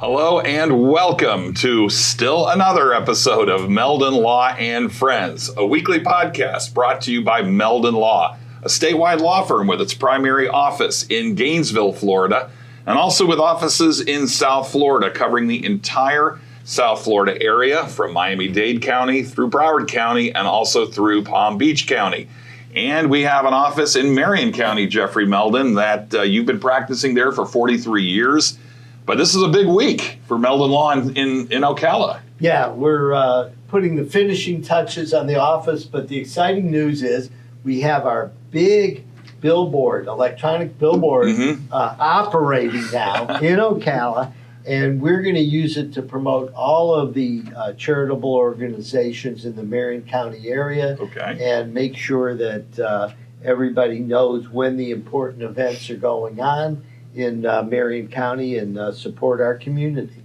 Hello and welcome to still another episode of Meldon Law and Friends, a weekly podcast brought to you by Meldon Law, a statewide law firm with its primary office in Gainesville, Florida, and also with offices in South Florida, covering the entire South Florida area from Miami-Dade County through Broward County and also through Palm Beach County. And we have an office in Marion County, Jeffrey Meldon, that you've been practicing there for 43 years. But this is a big week for Meldon Law in Ocala. Yeah, we're putting the finishing touches on the office, but the exciting news is we have our big billboard, electronic billboard, operating now in Ocala, and we're going to use it to promote all of the charitable organizations in the Marion County area, and make sure that everybody knows when the important events are going on in Marion County and support our community.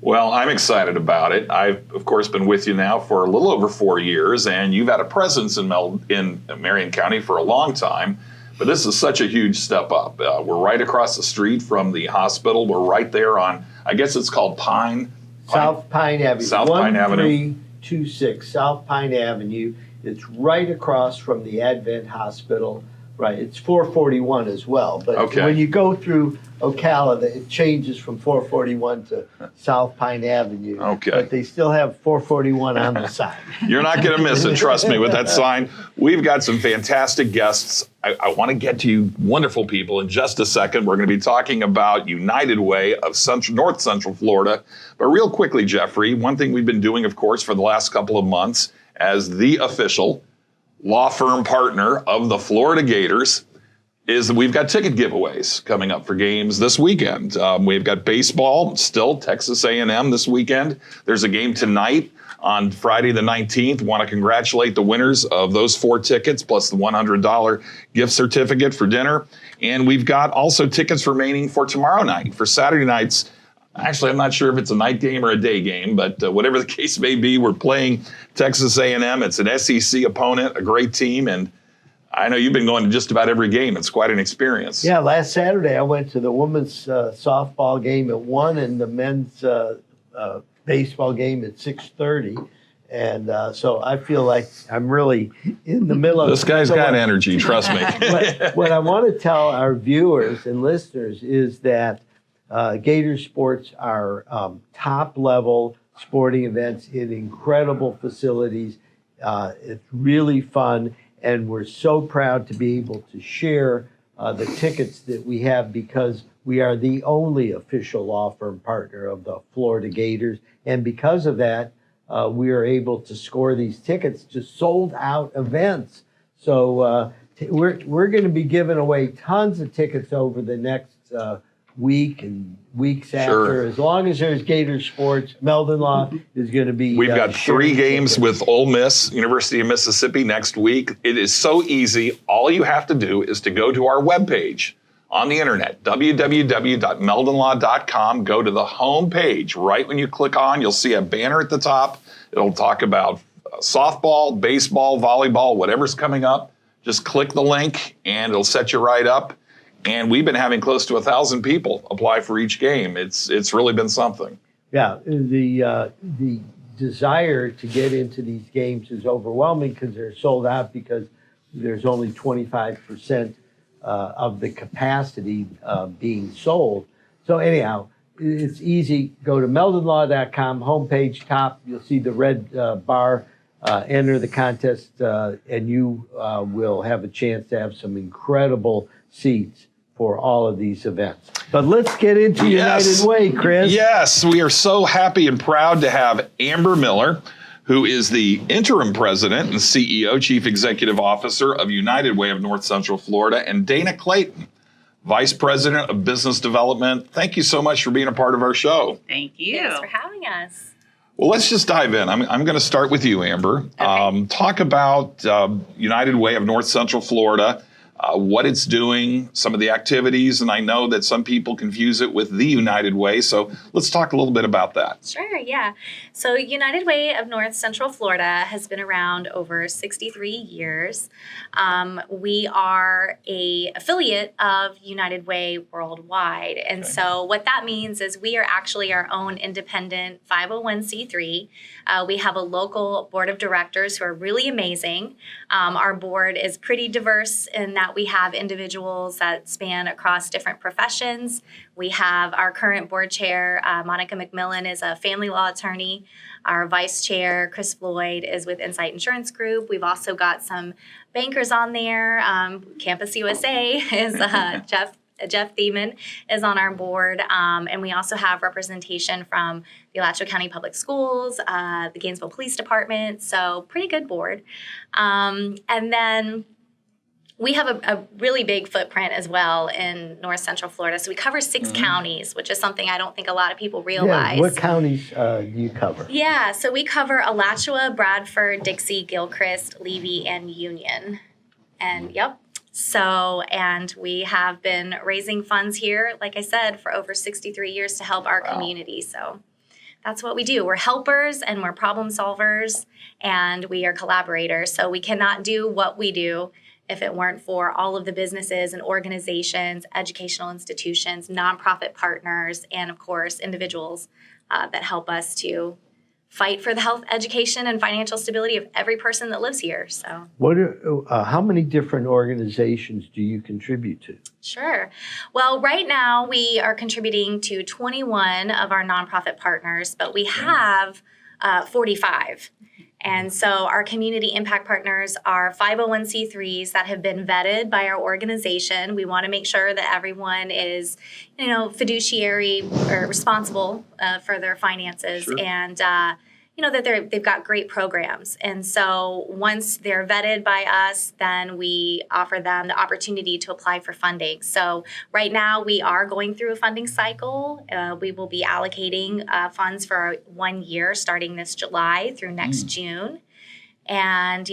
Well, I'm excited about it. I've, of course, been with you now for a little over 4 years, and you've had a presence in Marion County for a long time, but this is such a huge step up. We're right across the street from the hospital. We're right there on, I guess it's called South Pine Avenue. South Pine Avenue. 1326 South Pine Avenue. It's right across from the Advent Hospital. Right, it's 441 as well, but when you go through Ocala, it changes from 441 to South Pine Avenue. But they still have 441 on the sign. You're not going to miss it, trust me, with that sign. We've got some fantastic guests. I want to get to you wonderful people in just a second. We're going to be talking about United Way of North Central Florida. But real quickly, Jeffrey, one thing we've been doing, of course, for the last couple of months as the official law firm partner of the Florida Gators is that we've got ticket giveaways coming up for games this weekend. We've got baseball, still Texas A&M this weekend. There's a game tonight on Friday the 19th. Want to congratulate the winners of those 4 tickets plus the $100 gift certificate for dinner. And we've got also tickets remaining for tomorrow night, for Saturday nights. Actually, I'm not sure if it's a night game or a day game, but whatever the case may be, we're playing Texas A&M. It's an SEC opponent, a great team, and I know you've been going to just about every game. It's quite an experience. Yeah, last Saturday I went to the women's softball game at 1 and the men's baseball game at 6:30. And so I feel like I'm really in the middle of this guy's got energy, trust me. What I want to tell our viewers and listeners is that Gator Sports are top-level sporting events in incredible facilities. It's really fun, and we're so proud to be able to share the tickets that we have because we are the only official law firm partner of the Florida Gators, and because of that, we are able to score these tickets to sold-out events. So we're going to be giving away tons of tickets over the next week and weeks after. As long as there's Gator Sports, Meldon Law is going to be. We've got 3 games with Ole Miss, University of Mississippi next week. It is so easy. All you have to do is to go to our webpage on the internet, www.meldonlaw.com. Go to the home page. Right when you click on, you'll see a banner at the top. It'll talk about softball, baseball, volleyball, whatever's coming up. Just click the link and it'll set you right up. And we've been having close to 1,000 people apply for each game. It's really been something. Yeah, the desire to get into these games is overwhelming because they're sold out because there's only 25% of the capacity being sold. So anyhow, it's easy. Go to meldonlaw.com, homepage top. You'll see the red bar. Enter the contest, and you will have a chance to have some incredible seats for all of these events. But let's get into United Way, Chris. Yes, we are so happy and proud to have Amber Miller, who is the interim president and CEO, Chief Executive Officer of United Way of North Central Florida, and Dana Clayton, Vice President of Business Development. Thank you so much for being a part of our show. Thank you. Thanks for having us. Well, let's just dive in. I'm going to start with you, Amber. Okay. Talk about United Way of North Central Florida. what it's doing, some of the activities, and I know that some people confuse it with the United Way. So let's talk a little bit about that. Sure, yeah. So United Way of North Central Florida has been around over 63 years. We are a affiliate of United Way worldwide. And so what that means is we are actually our own independent 501c3. We have a local board of directors who are really amazing. Our board is pretty diverse in that we have individuals that span across different professions. We have our current board chair, Monica McMillan, is a family law attorney. Our vice chair, Chris Floyd, is with Insight Insurance Group. We've also got some bankers on there. Campus USA is Jeff Thiemann is on our board. And we also have representation from the Alachua County Public Schools, the Gainesville Police Department. So pretty good board. And then we have a really big footprint as well in North Central Florida. So we cover 6 counties, which is something I don't think a lot of people realize. Yeah, what counties do you cover? Yeah, so we cover Alachua, Bradford, Dixie, Gilchrist, Levy, and Union. And and we have been raising funds here, like I said, for over 63 years to help our community. So that's what we do. We're helpers and we're problem solvers and we are collaborators. So we cannot do what we do if it weren't for all of the businesses and organizations, educational institutions, nonprofit partners, and of course, individuals that help us to fight for the health, education, and financial stability of every person that lives here. So, how many different organizations do you contribute to? Sure. Well, right now we are contributing to 21 of our nonprofit partners, but we have 45. And so our community impact partners are 501c3s that have been vetted by our organization. We want to make sure that everyone is, fiduciary or responsible for their finances and, that they've got great programs. And so once they're vetted by us, then we offer them the opportunity to apply for funding. So right now we are going through a funding cycle. We will be allocating funds for 1 year starting this July through next June. And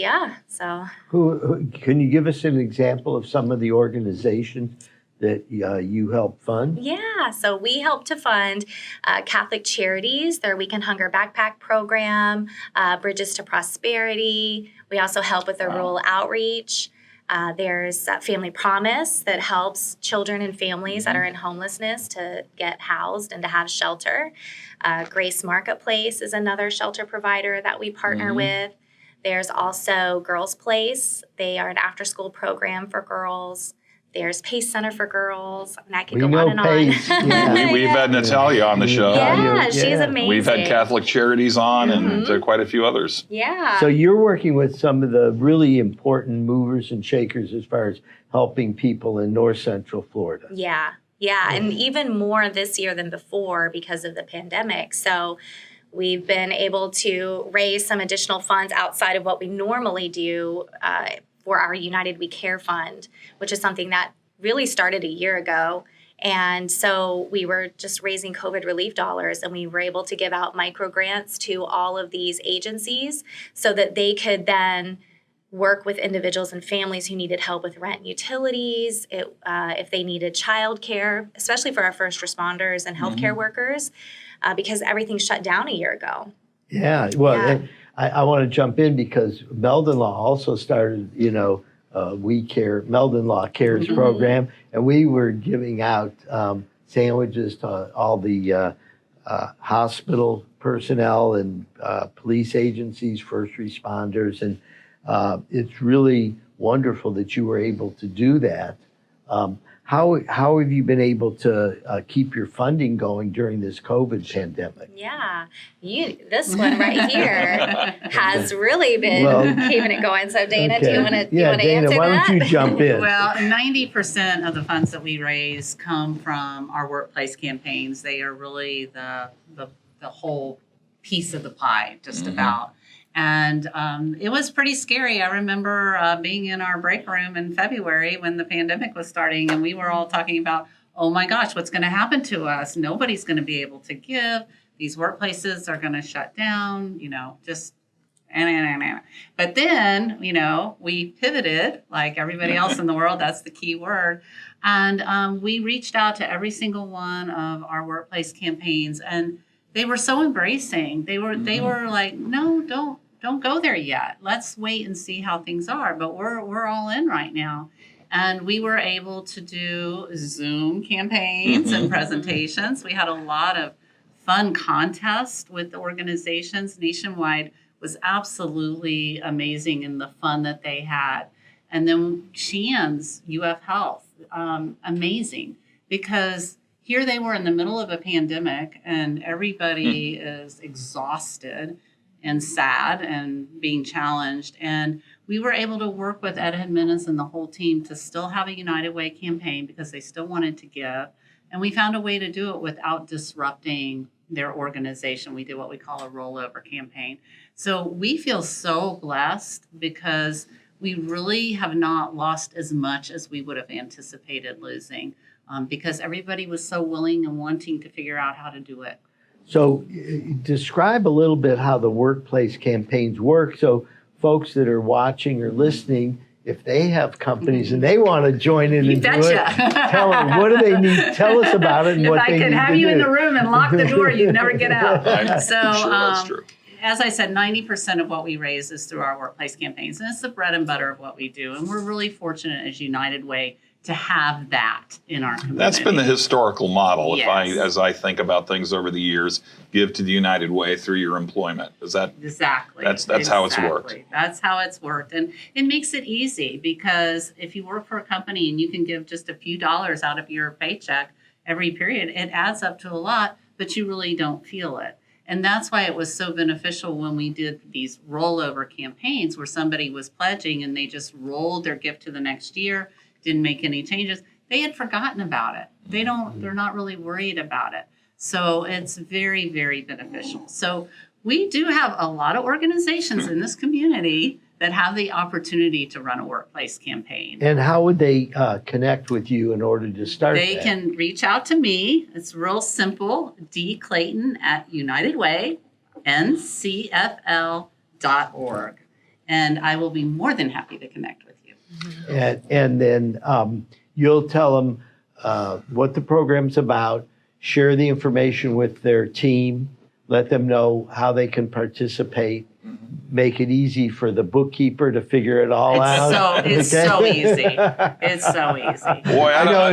so. Who can you give us an example of some of the organizations that you help fund? Yeah, so we help to fund Catholic Charities, their Weekend Hunger Backpack Program, Bridges to Prosperity. We also help with their rural outreach. There's Family Promise that helps children and families that are in homelessness to get housed and to have shelter. Grace Marketplace is another shelter provider that we partner with. There's also Girls Place. They are an after-school program for girls. There's Pace Center for Girls. And I could go on and Pace. on. Yeah. We've had Natalia on the show. Yeah, she's amazing. We've had Catholic Charities on and quite a few others. Yeah. So you're working with some of the really important movers and shakers as far as helping people in North Central Florida. Yeah, and even more this year than before because of the pandemic. So we've been able to raise some additional funds outside of what we normally do for our United We Care Fund, which is something that really started a year ago. And so we were just raising COVID relief dollars, and we were able to give out micro grants to all of these agencies so that they could then work with individuals and families who needed help with rent and utilities, if they needed childcare, especially for our first responders and healthcare workers, because everything shut down a year ago. Yeah, well, I want to jump in because Meldon Law also started, Meldon Law Cares program, and we were giving out sandwiches to all the hospital personnel and police agencies, first responders, and it's really wonderful that you were able to do that. How have you been able to keep your funding going during this COVID pandemic? Yeah, this one right here has really been keeping it going. So Dana, do you want to Dana, answer that? why don't you jump in? Well, 90% of the funds that we raise come from our workplace campaigns. They are really the whole piece of the pie, just about. And it was pretty scary. I remember being in our break room in February when the pandemic was starting, and we were all talking about, oh my gosh, what's going to happen to us? Nobody's going to be able to give. These workplaces are going to shut down. But then, we pivoted like everybody else in the world. That's the key word. And we reached out to every single one of our workplace campaigns, and they were so embracing. They were like, no, don't go there yet. Let's wait and see how things are. But we're all in right now. And we were able to do Zoom campaigns and presentations. We had a lot of fun contests with the organizations nationwide. Was absolutely amazing in the fun that they had. And then Shan's UF Health, amazing, because here they were in the middle of a pandemic and everybody is exhausted and sad and being challenged. And we were able to work with Ed Jimenez and the whole team to still have a United Way campaign because they still wanted to give. And we found a way to do it without disrupting their organization. We did what we call a rollover campaign. So we feel so blessed because we really have not lost as much as we would have anticipated losing because everybody was so willing and wanting to figure out how to do it. So describe a little bit how the workplace campaigns work so folks that are watching or listening, if they have companies and they want to join in and do it, tell them, what do they need? Tell us about it and what they need to do. If I could have you in the room and lock the door, you'd never get out. That's true. As I said, 90% of what we raise is through our workplace campaigns, and it's the bread and butter of what we do. And we're really fortunate as United Way to have that in our community. That's been the historical model. Yes. As I think about things over the years, give to the United Way through your employment. Is that exactly? That's how it's worked. That's how it's worked, and it makes it easy because if you work for a company and you can give just a few dollars out of your paycheck every period, it adds up to a lot, but you really don't feel it. And that's why it was so beneficial when we did these rollover campaigns where somebody was pledging and they just rolled their gift to the next year, didn't make any changes. They had forgotten about it. They're not really worried about it. So it's very, very beneficial. So we do have a lot of organizations in this community that have the opportunity to run a workplace campaign. And how would they connect with you in order to start They that? can reach out to me. It's real simple, dclayton@unitedway.ncfl.org. And I will be more than happy to connect with you. And then you'll tell them what the program's about, share the information with their team, let them know how they can participate, make it easy for the bookkeeper to figure it all out. It's so easy. It's so easy. Boy, I know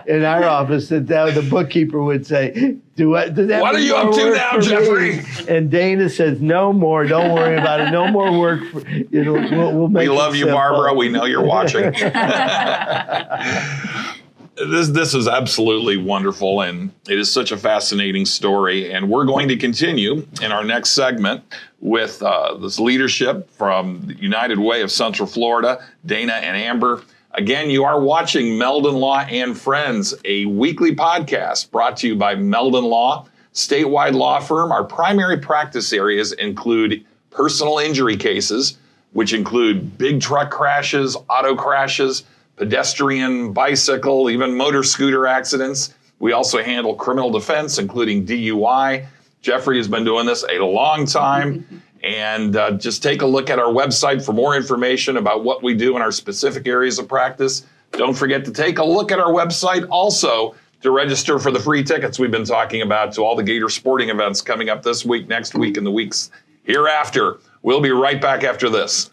in our office that the bookkeeper would say, does that what are you up to now, Jeffrey? And Dana says, no more. Don't worry about it. No more work. We'll make We love it you, simple. Barbara. We know you're watching. This is absolutely wonderful, and it is such a fascinating story. And we're going to continue in our next segment with this leadership from the United Way of Central Florida, Dana and Amber. Again, you are watching Meldon Law and Friends, a weekly podcast brought to you by Meldon Law, statewide law firm. Our primary practice areas include personal injury cases, which include big truck crashes, auto crashes, pedestrian, bicycle, even motor scooter accidents. We also handle criminal defense, including DUI. Jeffrey has been doing this a long time. And just take a look at our website for more information about what we do in our specific areas of practice. Don't forget to take a look at our website also to register for the free tickets we've been talking about to all the Gator sporting events coming up this week, next week, and the weeks hereafter. We'll be right back after this.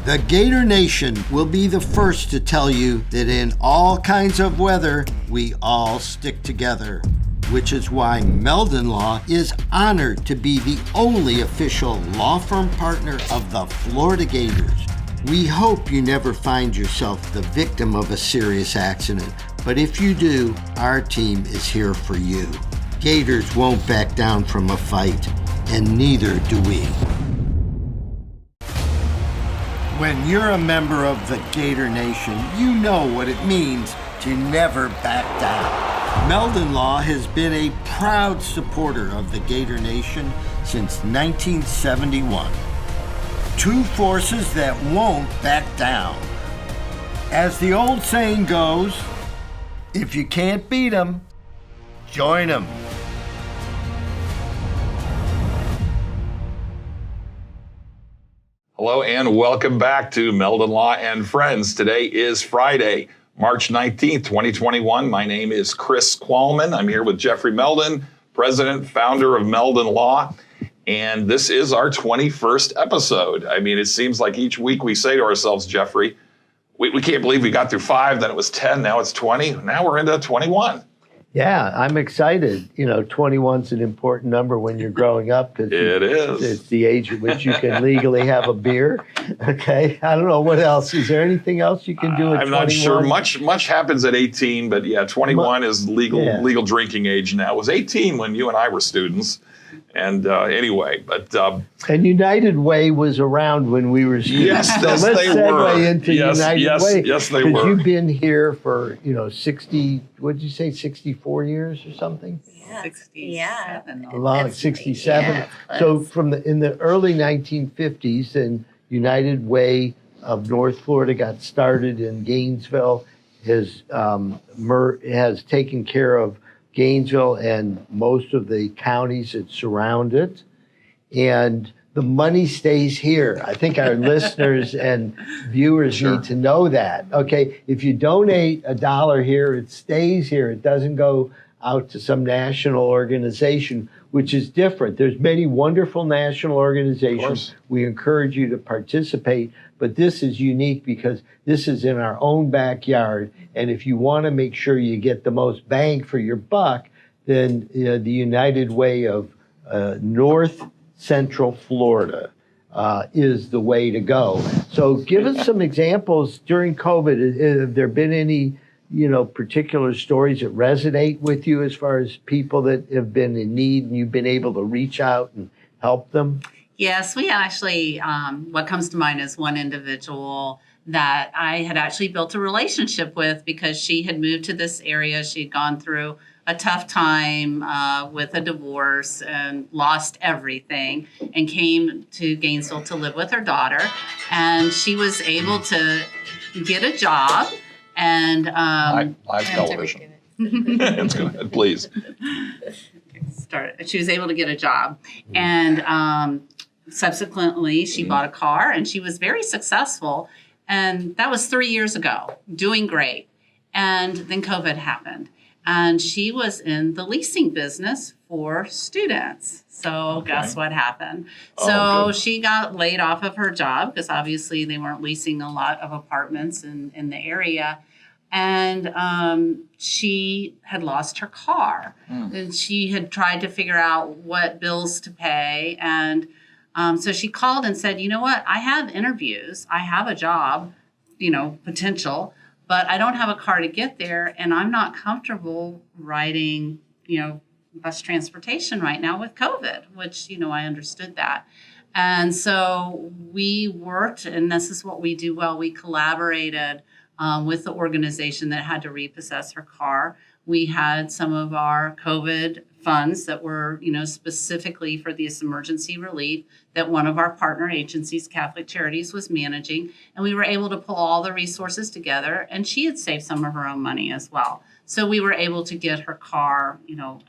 The Gator Nation will be the first to tell you that in all kinds of weather, we all stick together, which is why Meldon Law is honored to be the only official law firm partner of the Florida Gators. We hope you never find yourself the victim of a serious accident, but if you do, our team is here for you. Gators won't back down from a fight, and neither do we. When you're a member of the Gator Nation, you know what it means to never back down. Meldon Law has been a proud supporter of the Gator Nation since 1971. Two forces that won't back down. As the old saying goes, if you can't beat 'em, join 'em. Hello and welcome back to Meldon Law and Friends. Today is Friday, March 19th, 2021. My name is Chris Qualman. I'm here with Jeffrey Meldon, president, founder of Meldon Law. And this is our 21st episode. I mean, it seems like each week we say to ourselves, Jeffrey, we can't believe we got through 5, then it was 10, now it's 20. Now we're into 21. Yeah, I'm excited. 21's an important number when you're growing up because It is. It's the age at which you can legally have a beer. Okay, I don't know what else. Is there anything else you can do at 21? I'm not sure. Much happens at 18, but yeah, 21 is legal drinking age now. It was 18 when you and I were students. And anyway, but and United Way was around when we were students. Yes, so yes, let's they segue were. into Yes, United yes, Way. yes, they were. Because you've been here for 60. What did you say? 64 years or something? Yeah. 67. Long, 67. Yeah, So in the early 1950s, and United Way of North Florida got started in Gainesville. Has taken care of Gainesville and most of the counties that surround it. And the money stays here. I think our listeners and viewers need to know that. Okay, if you donate $1 here, it stays here. It doesn't go out to some national organization, which is different. There's many wonderful national organizations. We encourage you to participate, but this is unique because this is in our own backyard. And if you want to make sure you get the most bang for your buck, then the United Way of North Central Florida is the way to go. So give us some examples during COVID. Have there been any particular stories that resonate with you as far as people that have been in need and you've been able to reach out and help them? Yes, we actually, what comes to mind is one individual that I had actually built a relationship with because she had moved to this area. She'd gone through a tough time with a divorce and lost everything and came to Gainesville to live with her daughter. And she was able to get a job and live television. Let's go ahead, please. She was able to get a job. And subsequently, she bought a car and she was very successful. And that was 3 years ago, doing great. And then COVID happened. And she was in the leasing business for students. So guess what happened? So she got laid off of her job because obviously they weren't leasing a lot of apartments in the area. And she had lost her car. And she had tried to figure out what bills to pay. And so she called and said, you know what? I have interviews. I have a job, potential, but I don't have a car to get there. And I'm not comfortable riding, bus transportation right now with COVID, which, I understood that. And so we worked, and this is what we do well. We collaborated with the organization that had to repossess her car. We had some of our COVID funds that were, specifically for this emergency relief that one of our partner agencies, Catholic Charities, was managing. And we were able to pull all the resources together. And she had saved some of her own money as well. So we were able to get her car,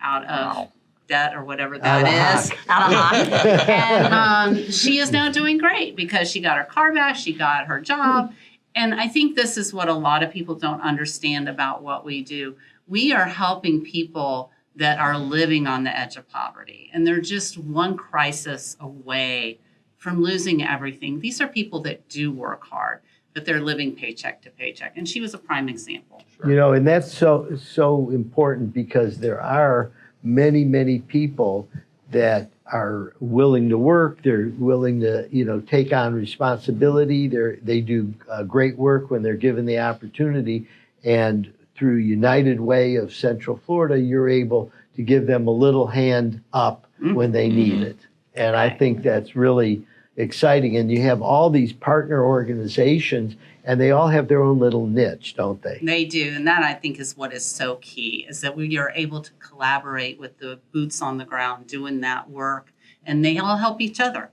out of debt or whatever that is. Out of hock. And she is now doing great because she got her car back. She got her job. And I think this is what a lot of people don't understand about what we do. We are helping people that are living on the edge of poverty. And they're just one crisis away from losing everything. These are people that do work hard, but they're living paycheck to paycheck. And she was a prime example. And that's so important because there are many, many people that are willing to work. They're willing to, take on responsibility. They do great work when they're given the opportunity. And through United Way of Central Florida, you're able to give them a little hand up when they need it. And I think that's really exciting. And you have all these partner organizations, and they all have their own little niche, don't they? They do. And that, I think, is what is so key, is that we are able to collaborate with the boots on the ground doing that work, and they all help each other.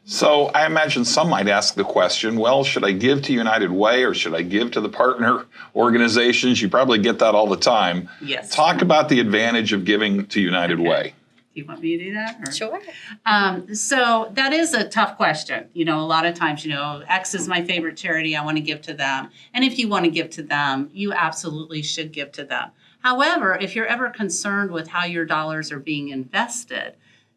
So I imagine some might ask the question, well, should I give to United Way or should I give to the partner organizations? You probably get that all the time. Yes. Talk about the advantage of giving to United Way. Do you want me to do that? Or? Sure. So that is a tough question. A lot of times, X is my favorite charity. I want to give to them. And if you want to give to them, you absolutely should give to them. However, if you're ever concerned with how your dollars are being invested,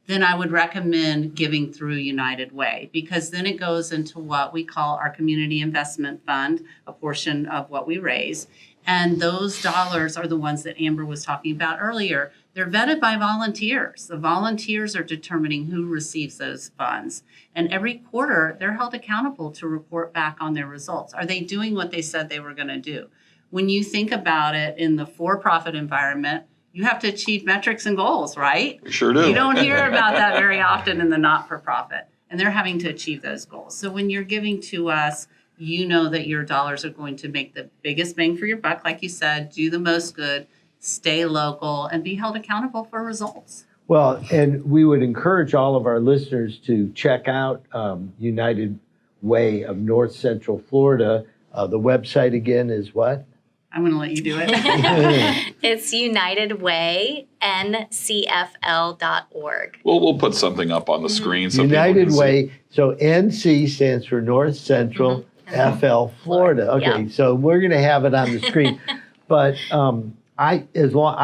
then I would recommend giving through United Way, because then it goes into what we call our community investment fund, a portion of what we raise. And those dollars are the ones that Amber was talking about earlier. They're vetted by volunteers. The volunteers are determining who receives those funds. And every quarter, they're held accountable to report back on their results. Are they doing what they said they were going to do? When you think about it in the for-profit environment, you have to achieve metrics and goals, right? Sure do. You don't hear about that very often in the not-for-profit. And they're having to achieve those goals. So when you're giving to us, you know that your dollars are going to make the biggest bang for your buck, like you said, do the most good, stay local, and be held accountable for results. Well, and we would encourage all of our listeners to check out United Way of North Central Florida. The website again is what? I'm going to let you do it. It's UnitedWayNCFL.org. We'll put something up on the screen. So United people can Way. So NC stands for North Central FL Florida. Okay, Yeah. so we're going to have it on the screen. But I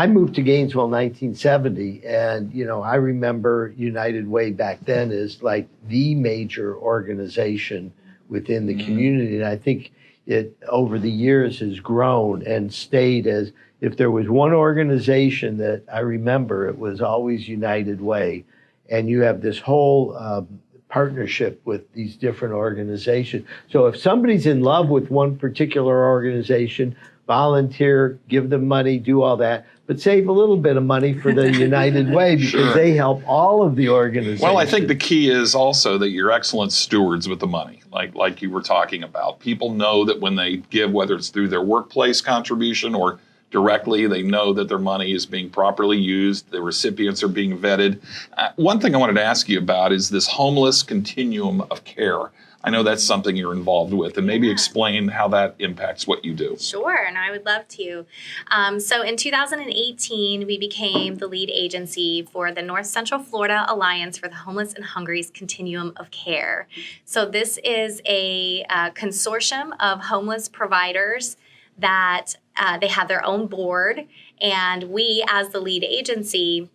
moved to Gainesville in 1970, and I remember United Way back then as like the major organization within the community, and I think it over the years has grown and stayed as, if there was one organization that I remember, it was always United Way. And you have this whole partnership with these different organizations. So if somebody's in love with one particular organization, volunteer, give them money, do all that, but save a little bit of money for the United Way, because Sure. they help all of the organizations. Well, I think the key is also that you're excellent stewards with the money, like you were talking about. People know that when they give, whether it's through their workplace contribution or directly, they know that their money is being properly used, the recipients are being vetted. One thing I wanted to ask you about is this homeless continuum of care. I know that's something you're involved with, and maybe explain how that impacts what you do. Sure, and I would love to. So in 2018, we became the lead agency for the North Central Florida Alliance for the Homeless and Hungry's Continuum of Care. So this is a consortium of homeless providers that they have their own board, and we, as the lead agency,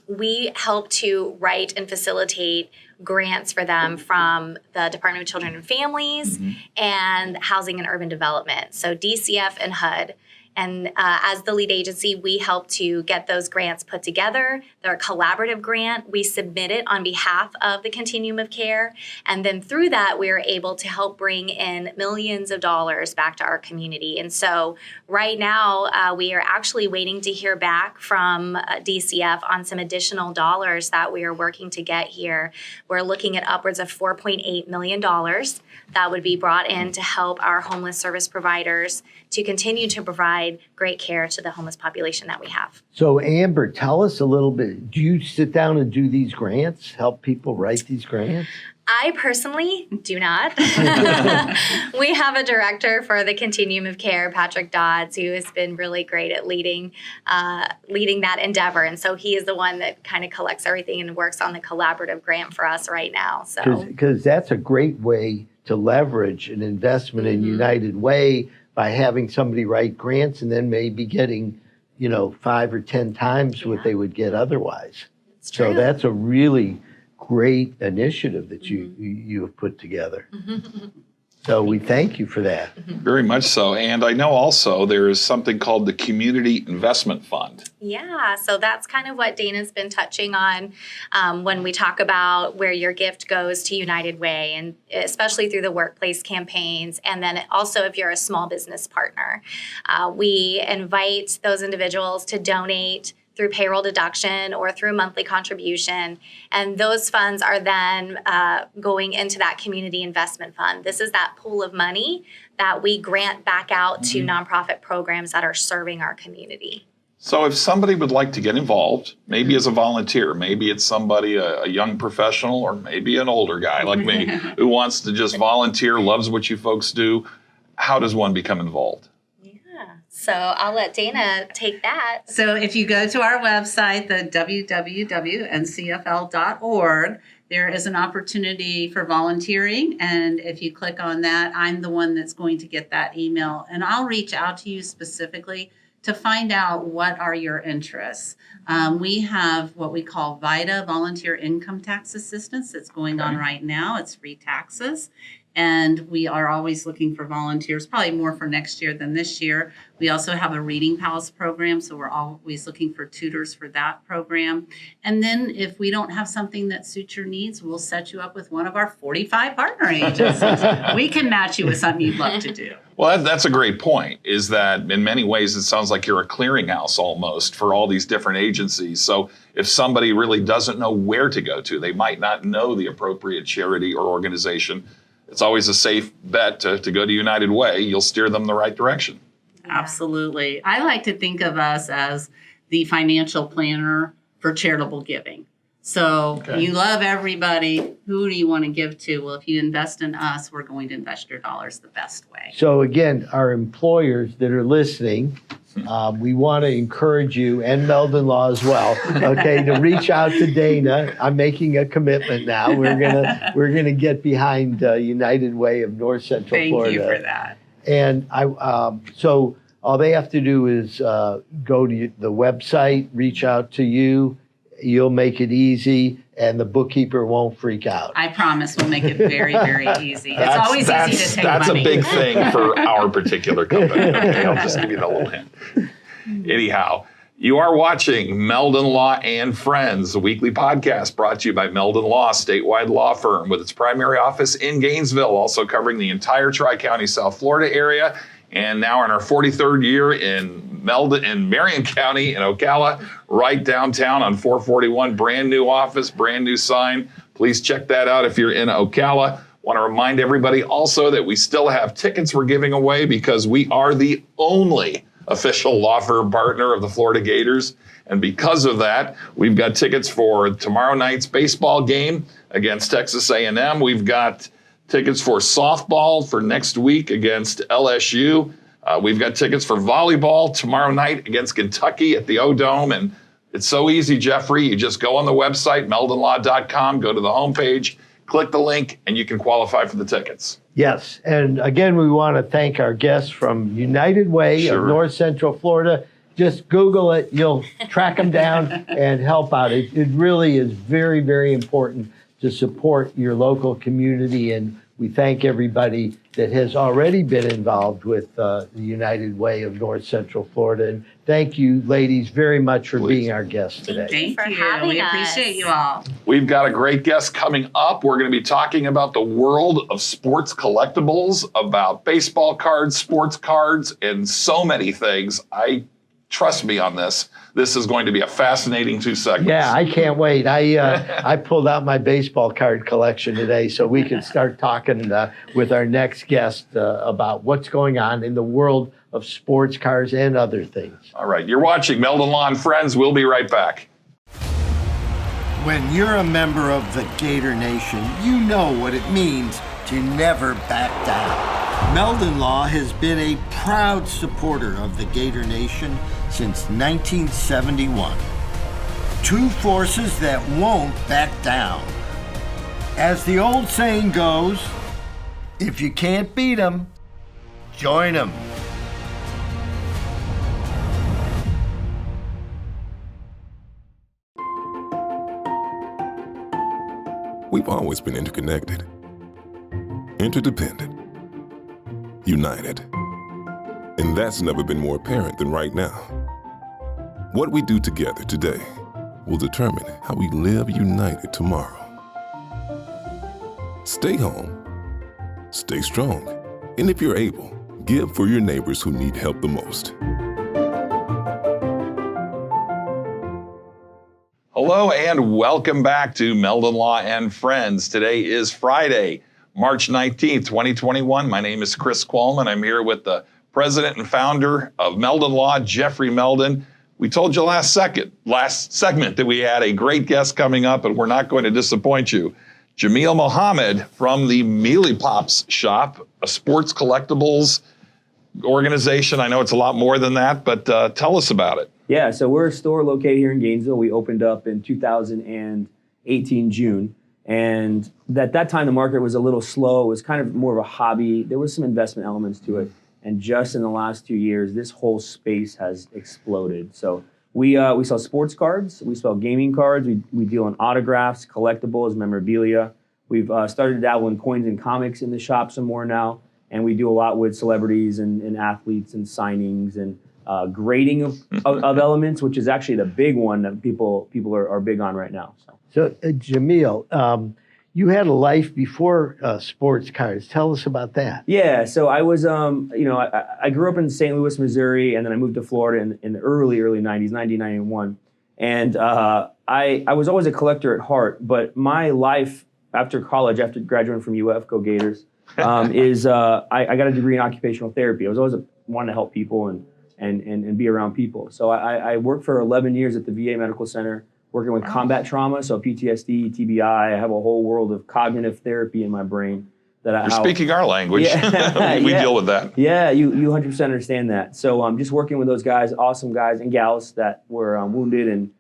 we help to write and facilitate grants for them from the Department of Children and Families and Housing and Urban Development, so DCF and HUD. And as the lead agency, we help to get those grants put together. They're a collaborative grant. We submit it on behalf of the continuum of care. And then through that, we are able to help bring in millions of dollars back to our community. And so right now, we are actually waiting to hear back from DCF on some additional dollars that we are working to get here. We're looking at upwards of $4.8 million that would be brought in to help our homeless service providers to continue to provide great care to the homeless population that we have. So Amber, tell us a little bit. Do you sit down and do these grants, help people write these grants? I personally do not. We have a director for the Continuum of Care, Patrick Dodds, who has been really great at leading that endeavor. And so he is the one that kind of collects everything and works on the collaborative grant for us right now. So Because that's a great way to leverage an investment in United Way, by having somebody write grants and then maybe getting, 5 or 10 times what they would get otherwise. it's true. So that's a really great initiative that you have put together. So we thank you for that. Very much so. And I know also there is something called the Community Investment Fund. Yeah, so that's kind of what Dana's been touching on when we talk about where your gift goes to United Way, and especially through the workplace campaigns. And then also if you're a small business partner, we invite those individuals to donate through payroll deduction or through monthly contribution. And those funds are then going into that community investment fund. This is that pool of money that we grant back out to nonprofit programs that are serving our community. So if somebody would like to get involved, maybe as a volunteer, maybe it's somebody, a young professional, or maybe an older guy like me who wants to just volunteer, loves what you folks do, how does one become involved? So I'll let Dana take that. So if you go to our website, the www.ncfl.org, there is an opportunity for volunteering. And if you click on that, I'm the one that's going to get that email. And I'll reach out to you specifically to find out what are your interests. We have what we call VITA, Volunteer Income Tax Assistance, that's going on right now. It's free taxes. And we are always looking for volunteers, probably more for next year than this year. We also have a Reading Pals program, so we're always looking for tutors for that program. And then if we don't have something that suits your needs, we'll set you up with one of our 45 partner agencies. We can match you with something you'd love to do. Well, that's a great point, is that in many ways it sounds like you're a clearinghouse almost for all these different agencies. So if somebody really doesn't know where to go to, they might not know the appropriate charity or organization, it's always a safe bet to go to United Way. You'll steer them in the right direction. Absolutely. I like to think of us as the financial planner for charitable giving. So you love everybody. Who do you want to give to? Well, if you invest in us, we're going to invest your dollars the best way. So again, our employers that are listening, we want to encourage you, and Meldon Law as well, okay, to reach out to Dana. I'm making a commitment now. We're gonna get behind United Way of North Central Florida. Thank you for that. And so all they have to do is go to the website, reach out to you. You'll make it easy, and the bookkeeper won't freak out. I promise we'll make it very, very easy. It's always easy to take That's money. a big thing for our particular company. Okay, I'll just give you that little hint. Anyhow, you are watching Meldon Law and Friends, a weekly podcast brought to you by Meldon Law, statewide law firm with its primary office in Gainesville, also covering the entire Tri-County South Florida area. And now in our 43rd year in Marion County in Ocala, right downtown on 441, brand new office, brand new sign. Please check that out if you're in Ocala. Want to remind everybody also that we still have tickets we're giving away because we are the only official law firm partner of the Florida Gators. And because of that, we've got tickets for tomorrow night's baseball game against Texas A&M. We've got tickets for softball for next week against LSU. We've got tickets for volleyball tomorrow night against Kentucky at the O-Dome. And it's so easy, Jeffrey. You just go on the website, meldonlaw.com, go to the homepage, click the link, and you can qualify for the tickets. Yes, and again, we want to thank our guests from United Way of North Central Florida. Just Google it. You'll track them down and help out. It really is very, very important to support your local community, and we thank everybody that has already been involved with the United Way of North Central Florida. And thank you, ladies, very much for being our guests today. Thank for you. having We us. appreciate you all. We've got a great guest coming up. We're going to be talking about the world of sports collectibles, about baseball cards, sports cards, and so many things. Trust me on this. This is going to be a fascinating 2 segments. Yeah, I can't wait. I pulled out my baseball card collection today so we can start talking with our next guest about what's going on in the world of sports cars and other things. All right, you're watching Meldon Law and Friends. We'll be right back. When you're a member of the Gator Nation, you know what it means to never back down. Meldon Law has been a proud supporter of the Gator Nation since 1971. Two forces that won't back down. As the old saying goes, if you can't beat 'em, join 'em. We've always been interconnected, interdependent, united. And that's never been more apparent than right now. What we do together today will determine how we live united tomorrow. Stay home, stay strong, and if you're able, give for your neighbors who need help the most. Hello and welcome back to Meldon Law and Friends. Today is Friday, March 19th, 2021. My name is Chris Qualman. I'm here with the president and founder of Meldon Law, Jeffrey Meldon. We told you last segment that we had a great guest coming up, and we're not going to disappoint you. Jameel Mohammed from the Mealy Pops shop, a sports collectibles organization. I know it's a lot more than that, but tell us about it. Yeah, so we're a store located here in Gainesville. We opened up in 2018 June. And at that time, the market was a little slow. It was kind of more of a hobby. There was some investment elements to it. And just in the last 2 years, this whole space has exploded. So we sell sports cards. We sell gaming cards. We deal in autographs, collectibles, memorabilia. We've started to dabble in coins and comics in the shop some more now. And we do a lot with celebrities and athletes and signings and grading of elements, which is actually the big one that people are big on right now. So Jameel, you had a life before sports cards. Tell us about that. Yeah, so I was, I grew up in St. Louis, Missouri, and then I moved to Florida in the early 90s, 1991. And I was always a collector at heart, but my life after college, after graduating from UF, go Gators, is I got a degree in occupational therapy. I was always wanting to help people and be around people. So I worked for 11 years at the VA Medical Center, working with combat trauma, so PTSD, TBI. I have a whole world of cognitive therapy in my brain. You're speaking our language. Yeah. we deal with that. Yeah, you 100% understand that. So just working with those guys, awesome guys and gals that were wounded, and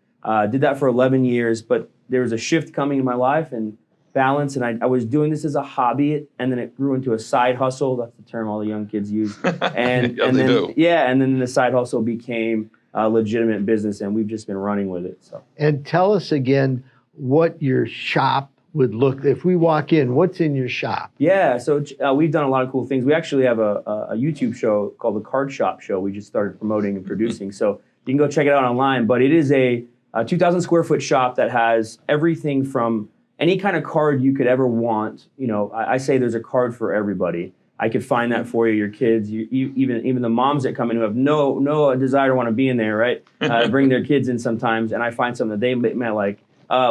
did that for 11 years. But there was a shift coming in my life and balance, and I was doing this as a hobby, and then it grew into a side hustle. That's the term all the young kids use. And, yeah, and they then, do. Yeah, and then the side hustle became a legitimate business, and we've just been running with it. So. And tell us again what your shop would look. If we walk in, what's in your shop? Yeah, so we've done a lot of cool things. We actually have a YouTube show called the Card Shop Show. We just started promoting and producing, so you can go check it out online. But it is a 2,000 square foot shop that has everything from any kind of card you could ever want. You know, I say there's a card for everybody. I could find that for you, your kids, even the moms that come in who have no desire to want to be in there, right? Bring their kids in sometimes, and I find something that they might like.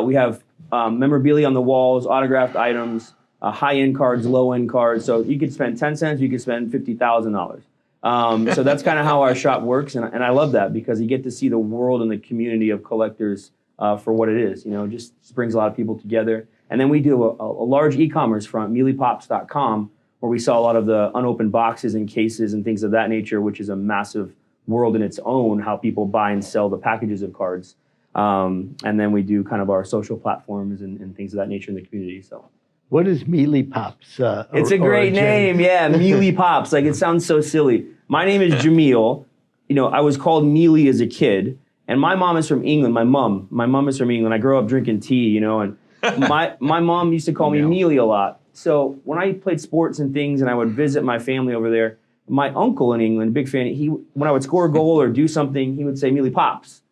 We have memorabilia on the walls, autographed items, high-end cards, low-end cards. So you could spend 10 cents, you could spend $50,000. So that's kind of how our shop works, and I love that because you get to see the world and the community of collectors for what it is. You know, just brings a lot of people together. And then we do a large e-commerce front, mealypops.com, where we sell a lot of the unopened boxes and cases and things of that nature, which is a massive world in its own, how people buy and sell the packages of cards. And then we do kind of our social platforms and things of that nature in the community. So, what is Mealy Pops? It's a great name, yeah, Mealy Pops. Like, it sounds so silly. My name is Jameel. You know, I was called Mealy as a kid, and my mom is from England. My mom is from England. I grew up drinking tea, you know, and my mom used to call me Mealy a lot. So when I played sports and things, and I would visit my family over there, my uncle in England, big fan, when I would score a goal or do something, he would say Mealy Pops.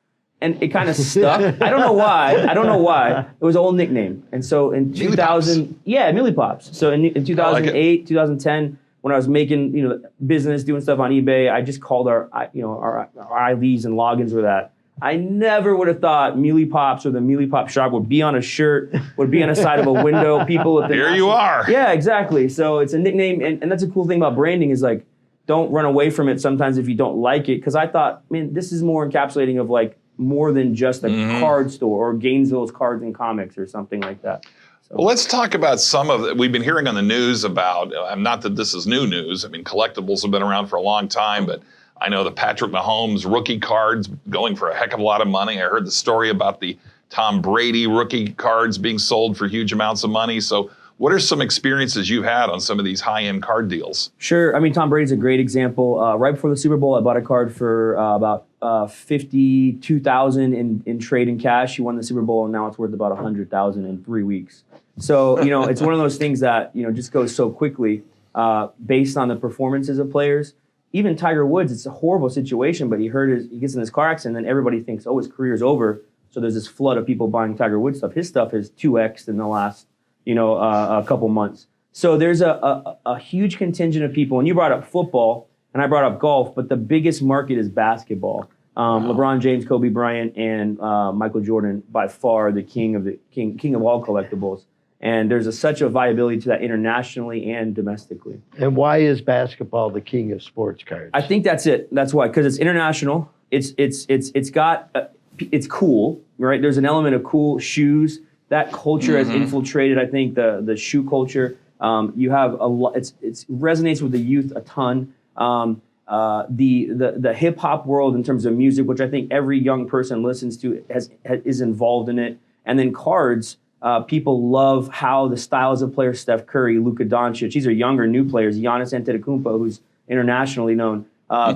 And it kind of stuck. I don't know why. It was an old nickname. And so in 2000, Mealy Pops. So in 2008, 2010, when I was making, you know, business, doing stuff on eBay, I just called our IDs and logins with that. I never would have thought Mealy Pops or the Mealy Pop shop would be on a shirt, would be on the side of a window. People at the Here you are. Yeah, exactly. So it's a nickname, and that's a cool thing about branding is like, don't run away from it sometimes if you don't like it. Because I thought, man, this is more encapsulating of like more than just a card store or Gainesville's Cards and Comics or something like that. So. Well, let's talk about some of it. We've been hearing on the news about, not that this is new news. I mean, collectibles have been around for a long time, but I know the Patrick Mahomes rookie cards going for a heck of a lot of money. I heard the story about the Tom Brady rookie cards being sold for huge amounts of money. So what are some experiences you had on some of these high-end card deals? Sure. I mean, Tom Brady's a great example. Right before the Super Bowl, I bought a card for about $52,000 in trade and cash. He won the Super Bowl, and now it's worth about $100,000 in 3 weeks. So, you know, it's one of those things that, you know, just goes so quickly based on the performances of players. Even Tiger Woods, it's a horrible situation, but he gets in this car accident, and then everybody thinks, oh, his career's over. So there's this flood of people buying Tiger Woods stuff. His stuff is 2x in the last, a couple months. So there's a huge contingent of people, and you brought up football, and I brought up golf, but the biggest market is basketball. LeBron James, Kobe Bryant, and Michael Jordan, by far the king of all collectibles. And there's such a viability to that internationally and domestically. And why is basketball the king of sports cards? I think that's it. That's why, because it's international. It's cool, right? There's an element of cool shoes. That culture has infiltrated, I think, the shoe culture. You have it resonates with the youth a ton. the hip hop world in terms of music, which I think every young person listens to is involved in it. And then cards, people love how the styles of players, Steph Curry, Luka Doncic, these are younger new players, Giannis Antetokounmpo, who's internationally known.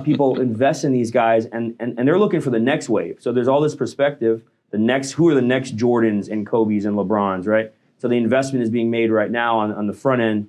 People invest in these guys and they're looking for the next wave. So there's all this perspective, who are the next Jordans and Kobes and LeBrons, right? So the investment is being made right now on the front end.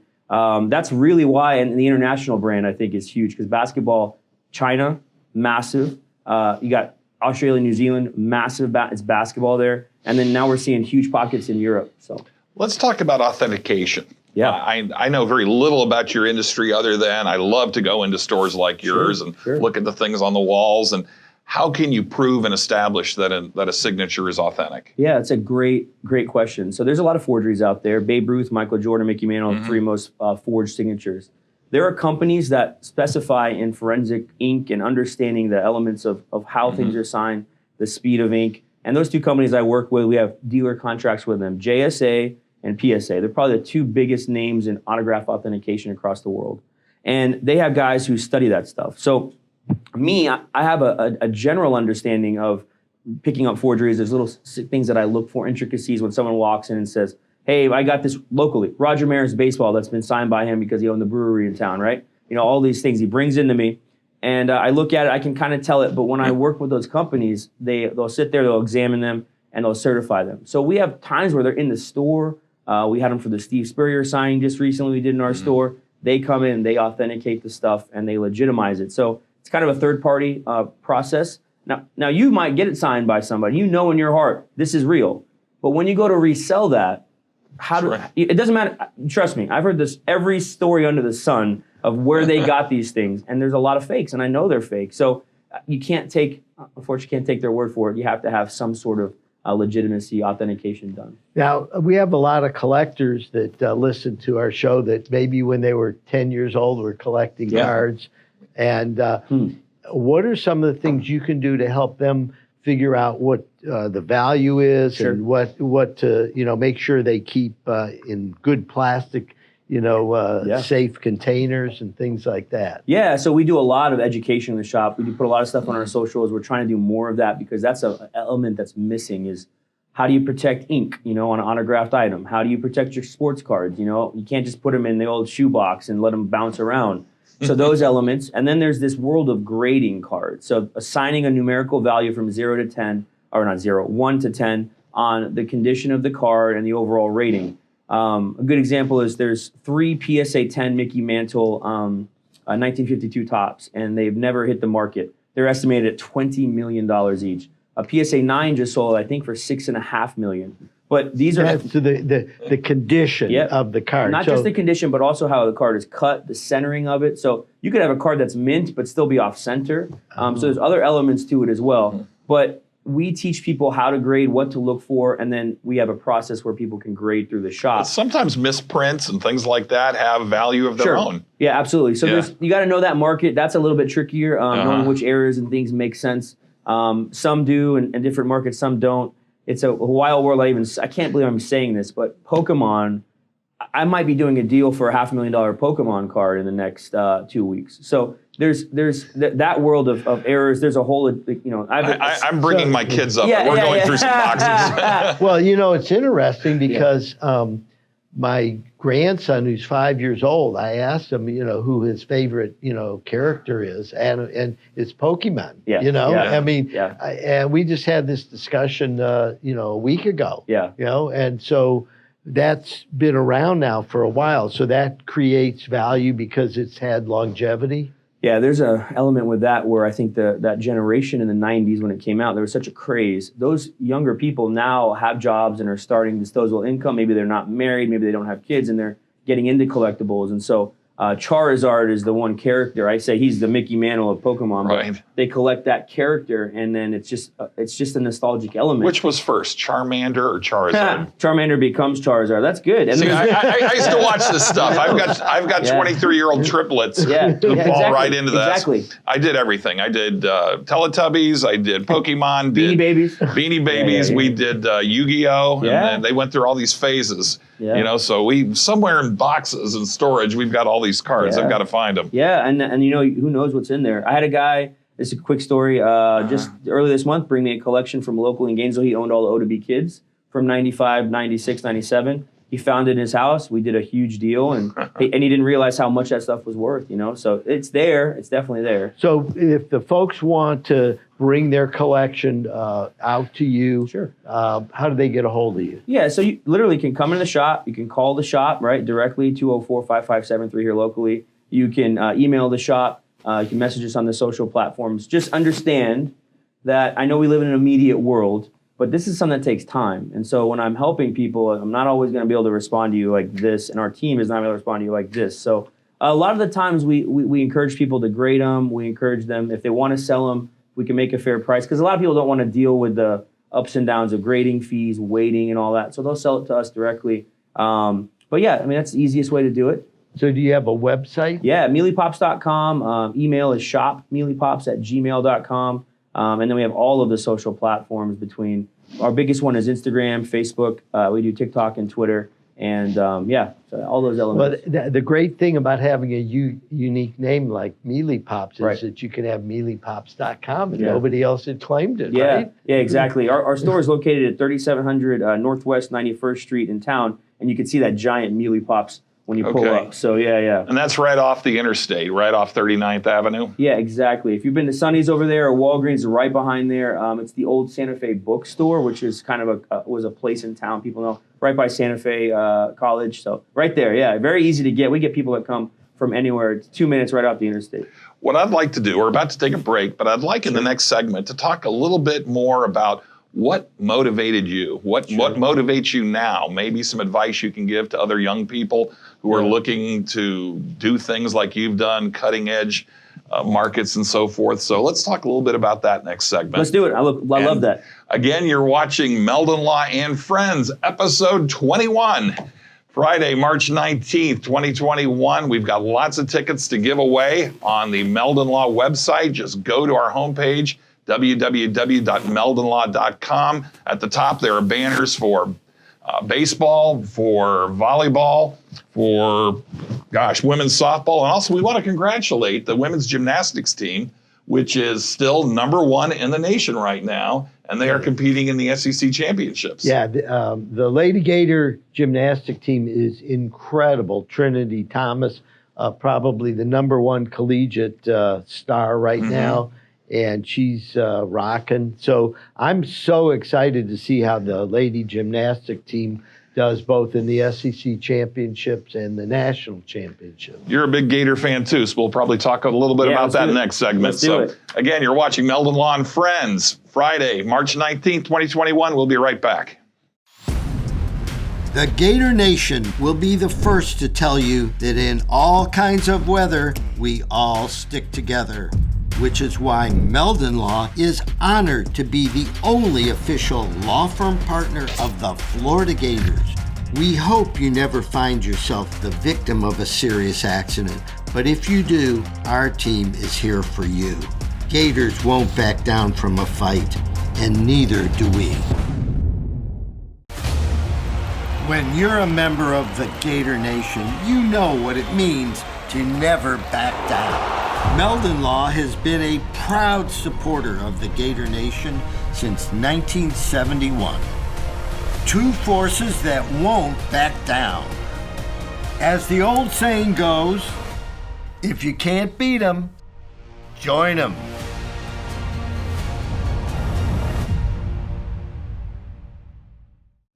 That's really why, and the international brand I think is huge because basketball, China, massive. You got Australia, New Zealand, massive. It's basketball there, and then now we're seeing huge pockets in Europe. So let's talk about authentication. Yeah, I know very little about your industry other than I love to go into stores like yours and look at the things on the walls. And how can you prove and establish that a signature is authentic? Yeah, it's a great question. So there's a lot of forgeries out there. Babe Ruth, Michael Jordan, Mickey Mantle, the three most forged signatures. There are companies that specify in forensic ink and understanding the elements of how things are signed, the speed of ink. And those two companies I work with, we have dealer contracts with them, JSA and PSA. They're probably the two biggest names in autograph authentication across the world. And they have guys who study that stuff. So me, I have a general understanding of picking up forgeries. There's little things that I look for, intricacies when someone walks in and says, hey, I got this locally. Roger Maris baseball that's been signed by him because he owned the brewery in town, right? All these things he brings into me. And I look at it, I can kind of tell it. But when I work with those companies, they'll sit there, they'll examine them, and they'll certify them. So we have times where they're in the store. We had them for the Steve Spurrier signing just recently we did in our store. They come in, they authenticate the stuff, and they legitimize it. So it's kind of a third-party process. Now you might get it signed by somebody. In your heart, this is real. But when you go to resell that, it doesn't matter. Trust me, I've heard this every story under the sun of where they got these things, and there's a lot of fakes, and I know they're fake. So unfortunately, you can't take their word for it. You have to have some sort of legitimacy authentication done. Now, we have a lot of collectors that listen to our show that maybe when they were 10 years old were collecting cards. And what are some of the things you can do to help them figure out what the value is and what to make sure they keep in good plastic, safe containers and things like that? Yeah, so we do a lot of education in the shop. We do put a lot of stuff on our socials. We're trying to do more of that because that's an element that's missing is how do you protect ink, on an autographed item? How do you protect your sports cards? You can't just put them in the old shoebox and let them bounce around. So those elements. And then there's this world of grading cards. So assigning a numerical value from 0 to 10, or not 0, 1 to 10 on the condition of the card and the overall rating. A good example is there's 3 PSA 10 Mickey Mantle 1952 tops, and they've never hit the market. They're estimated at $20 million each. A PSA 9 just sold, I think, for $6.5 million. But these are to the condition of the card. Not just the condition, but also how the card is cut, the centering of it. So you could have a card that's mint, but still be off center. So there's other elements to it as well. But we teach people how to grade, what to look for, and then we have a process where people can grade through the shop. Sometimes misprints and things like that have value of their own. Yeah, absolutely. So you got to know that market. That's a little bit trickier, knowing which areas and things make sense. Some do, and different markets, some don't. It's a wild world. I can't believe I'm saying this, but Pokemon, I might be doing a deal for a $500,000 Pokemon card in the next 2 weeks. So there's that world of errors. There's a whole, I'm bringing my kids up. We're going through some boxes. Well, it's interesting because my grandson, who's 5 years old, I asked him, who his favorite, character is, and it's Pokemon. And we just had this discussion, a week ago. And so that's been around now for a while. So that creates value because it's had longevity. Yeah, there's an element with that where I think that generation in the 90s when it came out, there was such a craze. Those younger people now have jobs and are starting disposable income. Maybe they're not married, maybe they don't have kids, and they're getting into collectibles. And so Charizard is the one character. I say he's the Mickey Mantle of Pokemon. But they collect that character, and then it's just a nostalgic element. Which was first, Charmander or Charizard? Charmander becomes Charizard. That's good. And see, I used to watch this stuff. I've got 23-year-old triplets who fall right into that. Exactly. I did everything. I did Teletubbies. I did Pokemon. Beanie Babies. Beanie Babies. We did Yu-Gi-Oh! And then they went through all these phases. So we somewhere in boxes and storage, we've got all these these cards. Yeah. I've got to find them. Yeah, and you know, who knows what's in there. I had a guy, this is a quick story, just early this month, bring me a collection from locally in Gainesville. He owned all the O2B kids from 95, 96, 97. He found it in his house. We did a huge deal, and he didn't realize how much that stuff was worth, you know? So it's there. It's definitely there. So if the folks want to bring their collection out to you, Sure. How do they get a hold of you? Yeah, so you literally can come into the shop. You can call the shop, right, directly, 204-5573 here locally. You can email the shop. You can message us on the social platforms. Just understand that I know we live in an immediate world, but this is something that takes time. And so when I'm helping people, I'm not always going to be able to respond to you like this, and our team is not going to respond to you like this. So a lot of the times we encourage people to grade them. We encourage them, if they want to sell them, we can make a fair price. Because a lot of people don't want to deal with the ups and downs of grading fees, waiting, and all that. So they'll sell it to us directly. But yeah, I mean, that's the easiest way to do it. So do you have a website? Yeah, mealypops.com. Email is shopmealypops@gmail.com. And then we have all of the social platforms between, our biggest one is Instagram, Facebook. We do TikTok and Twitter. And yeah, so all those elements. Well, the great thing about having a unique name like Mealy Pops is Right. that you can have mealypops.com and Yeah. nobody else had claimed it, Yeah, right? yeah, exactly. Our store is located at 3700 Northwest 91st Street in town. And you can see that giant Mealy Pops when you pull Okay. up. So yeah. And that's right off the interstate, right off 39th Avenue. Yeah, exactly. If you've been to Sonny's over there or Walgreens, right behind there, it's the old Santa Fe bookstore, which is kind of was a place in town. People know, right by Santa Fe College. So right there, yeah, very easy to get. We get people that come from anywhere. It's 2 minutes right off the interstate. What I'd like to do, we're about to take a break, but I'd like in the next segment to talk a little bit more about what motivated you? What motivates you now? Maybe some advice you can give to other young people who are looking to do things like you've done, cutting edge markets and so forth. So let's talk a little bit about that next segment. Let's do it. I love that. Again, you're watching Meldon Law and Friends, episode 21. Friday, March 19th, 2021. We've got lots of tickets to give away on the Meldon Law website. Just go to our homepage, www.meldonlaw.com. At the top, there are banners for baseball, for volleyball, for, women's softball. And also, we want to congratulate the women's gymnastics team, which is still #1 in the nation right now. And they are competing in the SEC championships. Yeah, the Lady Gator gymnastic team is incredible. Trinity Thomas, probably the #1 collegiate star right now. And she's rocking. So I'm so excited to see how the lady gymnastic team does both in the SEC championships and the national championships. You're a big Gator fan too, so we'll probably talk a little bit about that next segment. Let's do it. Again, you're watching Meldon Law and Friends, Friday, March 19th, 2021. We'll be right back. The Gator Nation will be the first to tell you that in all kinds of weather, we all stick together, which is why Meldon Law is honored to be the only official law firm partner of the Florida Gators. We hope you never find yourself the victim of a serious accident, but if you do, our team is here for you. Gators won't back down from a fight, and neither do we. When you're a member of the Gator Nation, you know what it means to never back down. Meldon Law has been a proud supporter of the Gator Nation since 1971. Two forces that won't back down. As the old saying goes, if you can't beat 'em, join 'em.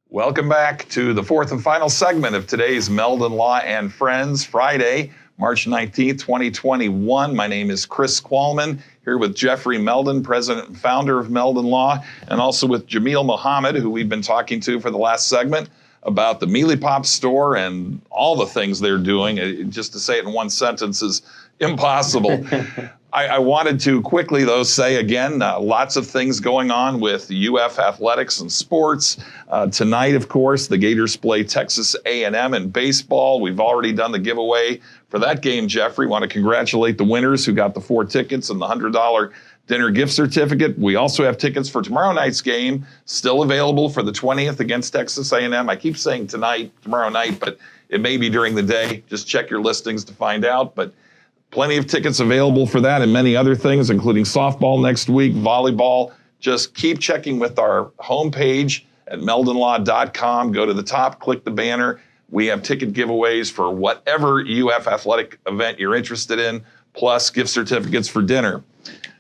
Welcome back to the fourth and final segment of today's Meldon Law and Friends, Friday, March 19th, 2021. My name is Chris Qualman, here with Jeffrey Meldon, president and founder of Meldon Law, and also with Jameel Mohammed, who we've been talking to for the last segment about the Mealy Pop store and all the things they're doing. Just to say it in one sentence is impossible. I wanted to quickly, though, say again, lots of things going on with UF athletics and sports. Tonight, of course, the Gators play Texas A&M in baseball. We've already done the giveaway for that game, Jeffrey. Want to congratulate the winners who got the 4 tickets and the $100 dinner gift certificate. We also have tickets for tomorrow night's game, still available for the 20th against Texas A&M. I keep saying tonight, tomorrow night, but It may be during the day. Just check your listings to find out. But plenty of tickets available for that and many other things, including softball next week, volleyball. Just keep checking with our homepage at meldonlaw.com. Go to the top, click the banner. We have ticket giveaways for whatever UF athletic event you're interested in, plus gift certificates for dinner.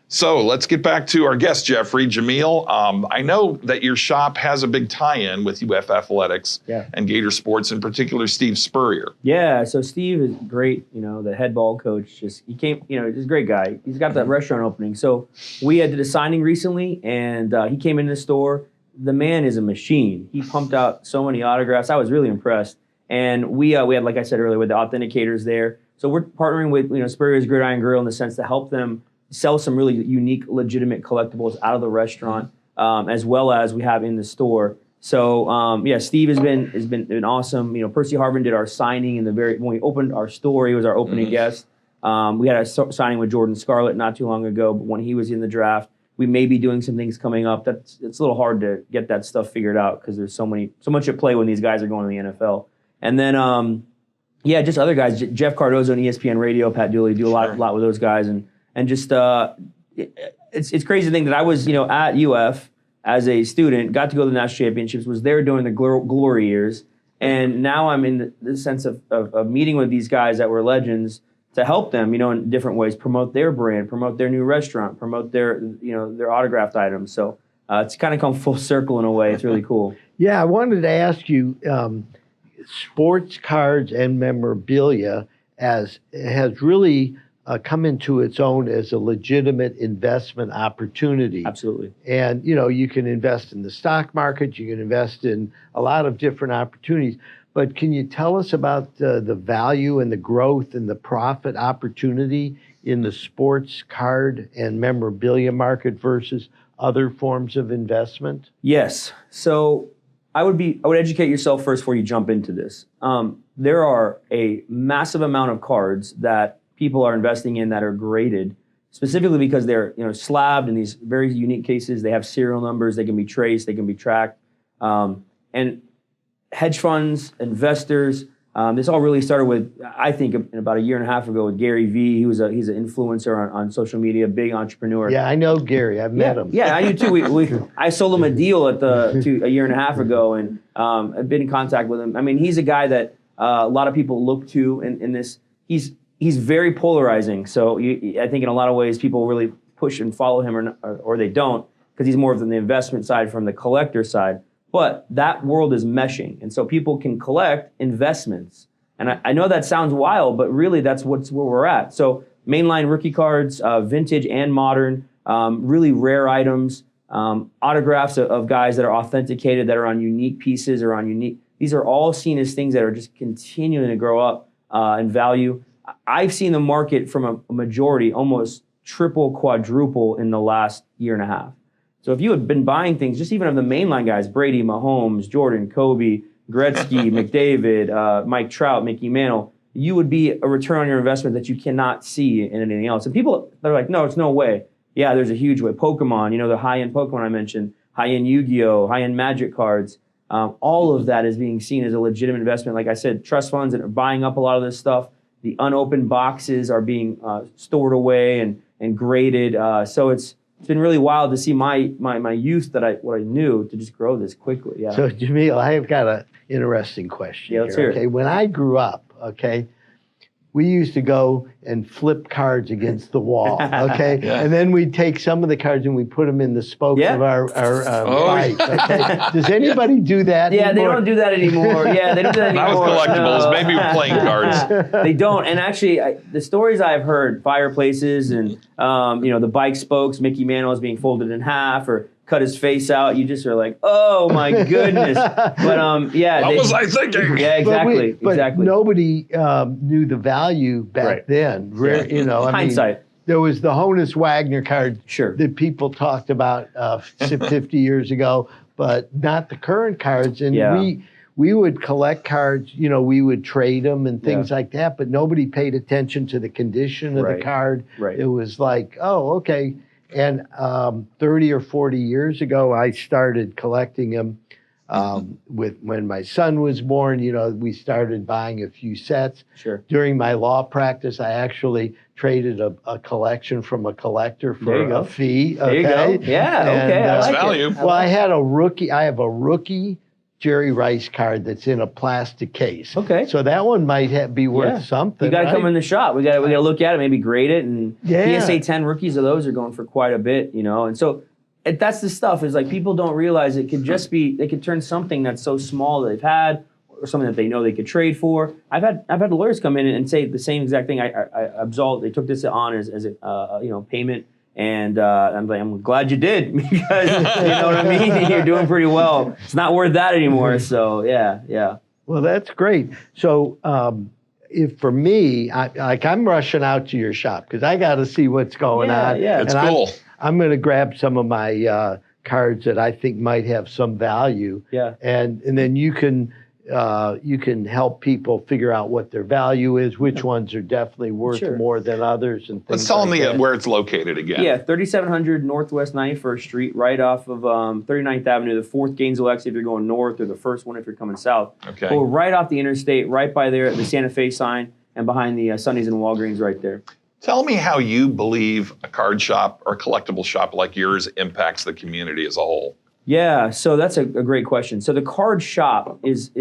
So let's get back to our guest, Jeffrey. Jameel, I know that your shop has a big tie-in with UF Athletics and Gator Sports, in particular Steve Spurrier. Yeah, so Steve is great, the head ball coach. He came, he's a great guy. He's got that restaurant opening. So we did a signing recently, and he came into the store. The man is a machine. He pumped out so many autographs. I was really impressed. And we had, like I said earlier, with the authenticators there. So we're partnering with, Spurrier's Gridiron Grill in the sense to help them sell some really unique, legitimate collectibles out of the restaurant, as well as we have in the store. So Steve has been awesome. Percy Harvin did our signing when we opened our store. He was our opening guest. We had a signing with Jordan Scarlett not too long ago, but when he was in the draft, we may be doing some things coming up. It's a little hard to get that stuff figured out because there's so much at play when these guys are going to the NFL. And then just other guys, Jeff Cardozo on ESPN Radio, Pat Dooley, do a lot with those guys, and just it's crazy to think that I was at UF as a student, got to go to the national championships, was there during the glory years, and now I'm in the sense of meeting with these guys that were legends to help them, in different ways, promote their brand, promote their new restaurant, promote their their autographed items. So it's kind of come full circle in a way. It's really cool. Yeah, I wanted to ask you, sports cards and memorabilia has really come into its own as a legitimate investment opportunity. Absolutely. And, you can invest in the stock market, you can invest in a lot of different opportunities. But can you tell us about the value and the growth and the profit opportunity in the sports card and memorabilia market versus other forms of investment? Yes. So I would educate yourself first before you jump into this. There are a massive amount of cards that people are investing in that are graded specifically because they're slabbed in these very unique cases. They have serial numbers. They can be traced. They can be tracked. And hedge funds, investors. This all really started with, I think, about a year and a half ago with Gary Vee. He's an influencer on social media, big entrepreneur. Yeah, I know Gary. I've met him. Yeah, I do too. I sold him a deal a year and a half ago, and I've been in contact with him. I mean, he's a guy that a lot of people look to in this. He's very polarizing. So I think in a lot of ways people really push and follow him or they don't because he's more from the investment side, from the collector side. But that world is meshing. And so people can collect investments. And I know that sounds wild, but really that's where we're at. So mainline rookie cards, vintage and modern, really rare items, autographs of guys that are authenticated, that are on unique pieces or on unique. These are all seen as things that are just continuing to grow up in value. I've seen the market from a majority almost triple, quadruple in the last year and a half. So if you had been buying things, just even of the mainline guys, Brady, Mahomes, Jordan, Kobe, Gretzky, McDavid, Mike Trout, Mickey Mantle, you would be a return on your investment that you cannot see in anything else. And people, they're like, no, it's no way. Yeah, there's a huge way. Pokemon, the high-end Pokemon I mentioned, high-end Yu-Gi-Oh, high-end Magic cards, all of that is being seen as a legitimate investment. Like I said, trust funds that are buying up a lot of this stuff. The unopened boxes are being stored away and graded. So it's been really wild to see my youth what I knew to just grow this quickly. Yeah. So Jameel, I have got an interesting question. Yeah, let's hear it. Okay, when I grew up, we used to go and flip cards against the wall, okay? Yeah. And then we'd take some of the cards and we put them in the spokes of our bike, okay? Does anybody do that anymore? They don't do that anymore. Yeah, they don't do that anymore. That was collectibles, No. maybe playing cards. They don't. And actually, the stories I've heard, fireplaces and, the bike spokes, Mickey Mantle is being folded in half or cut his face out. You just are like, oh my goodness. But What was I thinking? Yeah, exactly. But nobody knew the value back then. Hindsight. There was the Honus Wagner card Sure. that people talked about 50 years ago, but not the current cards. And we would collect cards, we would trade them and things like that, but nobody paid attention to the condition of the card. Right. It was like, oh, okay. And 30 or 40 years ago, I started collecting them. With when my son was born, we started buying a few sets. Sure. During my law practice, I actually traded a collection from a collector There you for go. a fee. There you okay? go. Yeah, And, okay. I That's like value. it. Well, I have a rookie Jerry Rice card that's in a plastic case. Okay. So that one might be worth Yeah. something. You got to right? come in the shop. We got to look at it, maybe grade it, and Yeah. PSA 10 rookies of those are going for quite a bit, And so that's the stuff is like people don't realize it could just be they could turn something that's so small that they've had or something that they know they could trade for. I've had lawyers come in and say the same exact thing. I absolved. They took this on as a payment. And I'm like, I'm glad you did because you know what I mean. You're doing pretty well. It's not worth that anymore. So yeah. Well, that's great. So, if for me, I'm rushing out to your shop because I got to see what's going on. Yeah, It's And cool. I'm going to grab some of my cards that I think might have some value. Yeah. And then you can help people figure out what their value is, which ones are definitely worth Sure. more than others, and things Let's tell like them that. where it's located again. Yeah, 3700 Northwest 91st Street, right off of 39th Avenue, the fourth Gainesville exit if you're going north, or the first one if you're coming south. Okay. But we're right off the interstate, right by there, the Santa Fe sign, and behind the Sundays and Walgreens right there. Tell me how you believe a card shop or a collectible shop like yours impacts the community as a whole. Yeah, so that's a great question. So the card shop is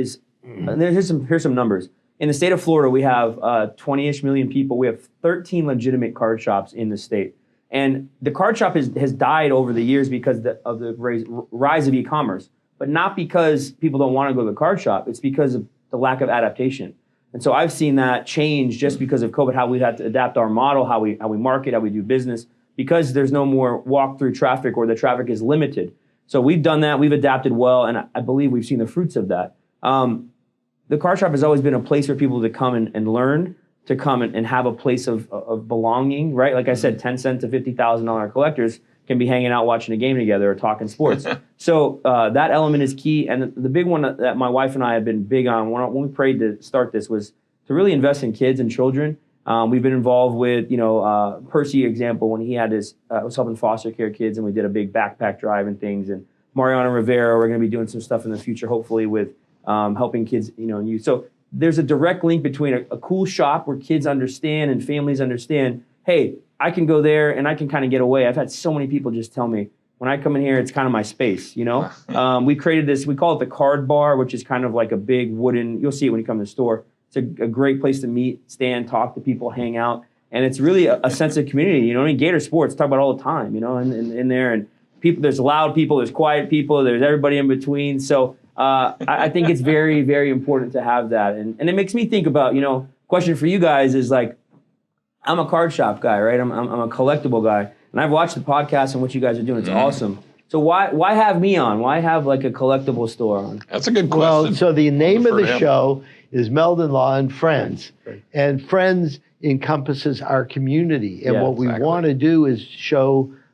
here's some numbers. In the state of Florida, we have 20-ish million people. We have 13 legitimate card shops in the state. And the card shop has died over the years because of the rise of e-commerce, but not because people don't want to go to the card shop. It's because of the lack of adaptation. And so I've seen that change just because of COVID, how we had to adapt our model, how we market, how we do business, because there's no more walk-through traffic or the traffic is limited. So we've done that. We've adapted well, and I believe we've seen the fruits of that. The card shop has always been a place for people to come and learn, to come and have a place of belonging, right? Like I said, 10 cent to $50,000 collectors can be hanging out watching a game together or talking sports. So that element is key. And the big one that my wife and I have been big on when we prayed to start this was to really invest in kids and children. We've been involved with, Percy, example, when he had was helping foster care kids, and we did a big backpack drive and things. And Mariano Rivera, we're going to be doing some stuff in the future, hopefully, with helping kids, and youth. So there's a direct link between a cool shop where kids understand and families understand, hey, I can go there and I can kind of get away. I've had so many people just tell me, when I come in here, it's kind of my space, We created this, we call it the card bar, which is kind of like a big wooden, you'll see it when you come to the store. It's a great place to meet, stand, talk to people, hang out. And it's really a sense of community, Gator sports, talk about it all the time, in there. And people, there's loud people, there's quiet people, there's everybody in between. So I think it's very, very important to have that. And it makes me think about, question for you guys is like, I'm a card shop guy, right? I'm a collectible guy. And I've watched the podcast and what you guys are doing. It's awesome. So why have me on? Why have like a collectible store on? That's a good question. Well, so the name of For the him. show is Meldon Law and Friends. Right. And Friends encompasses our community. And Yeah, what we exactly. want to do is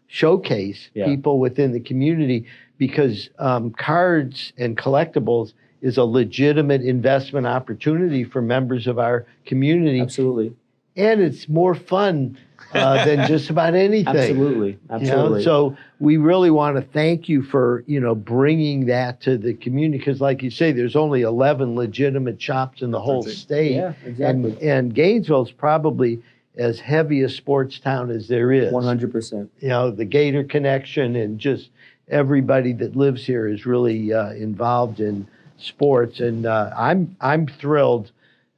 showcase Yeah. people within the community, because cards and collectibles is a legitimate investment opportunity for members of our community. Absolutely. And it's more fun than just about anything. Absolutely. So we really want to thank you for, bringing that to the community, because like you say, there's only 11 legitimate shops in the whole state. Yeah, exactly. And Gainesville's probably as heavy a sports town as there is. 100%. The Gator connection, and just everybody that lives here is really involved in sports. And I'm thrilled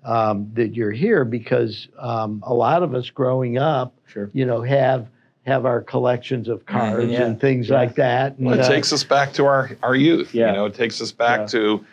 that you're here, because a lot of us growing up, Sure. have our collections of cards Yeah. and things Yeah. like that. And, Well, it takes us back to our youth. Yeah. It takes us back Yeah. to,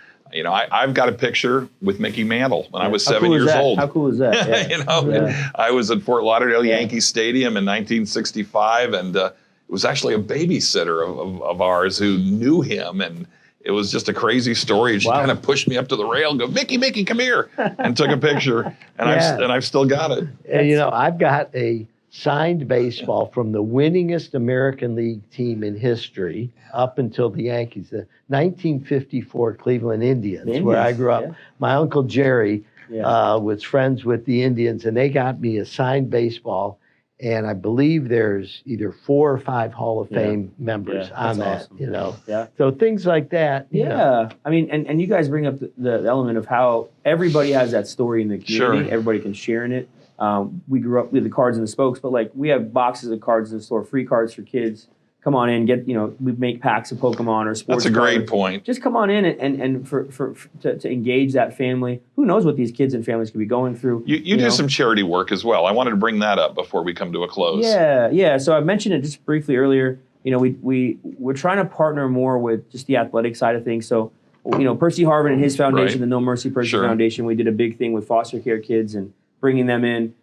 I've got a picture with Mickey Mantle when I was How 7 cool is years that? old. How cool is that? Yeah. Yeah. I was at Fort Lauderdale Yeah. Yankee Stadium in 1965, and it was actually a babysitter of ours who knew him, and it was just a crazy story. And she Wow. kind of pushed me up to the rail and go, Mickey, come here, and took a picture, and Yeah. I've still got it. And, I've got a signed baseball from the winningest American League team in history up until the Yankees, the 1954 Cleveland Indians, The where I Indians, grew up. yeah. My Uncle Jerry Yeah. was friends with the Indians, and they got me a signed baseball. And I believe there's either 4 or 5 Hall of Yeah. Fame members Yeah, on that, that's awesome. you know. Yeah. So things like that. you know. Yeah, I mean, and you guys bring up the element of how everybody has that story in the community. Sure. Everybody can share in it. We grew up with the cards and the spokes, but like we have boxes of cards in the store, free cards for kids. Come on in, we make packs of Pokemon or sports. That's a great cards. point. Just come on in and to engage that family. Who knows what these kids and families could be going through? You do know? some charity work as well. I wanted to bring that up before we come to a close. Yeah. So I mentioned it just briefly earlier. We're trying to partner more with just the athletic side of things. So, Percy Harvin and his foundation, Right. the No Mercy Percy Sure. Foundation, we did a big thing with foster care kids and bringing them in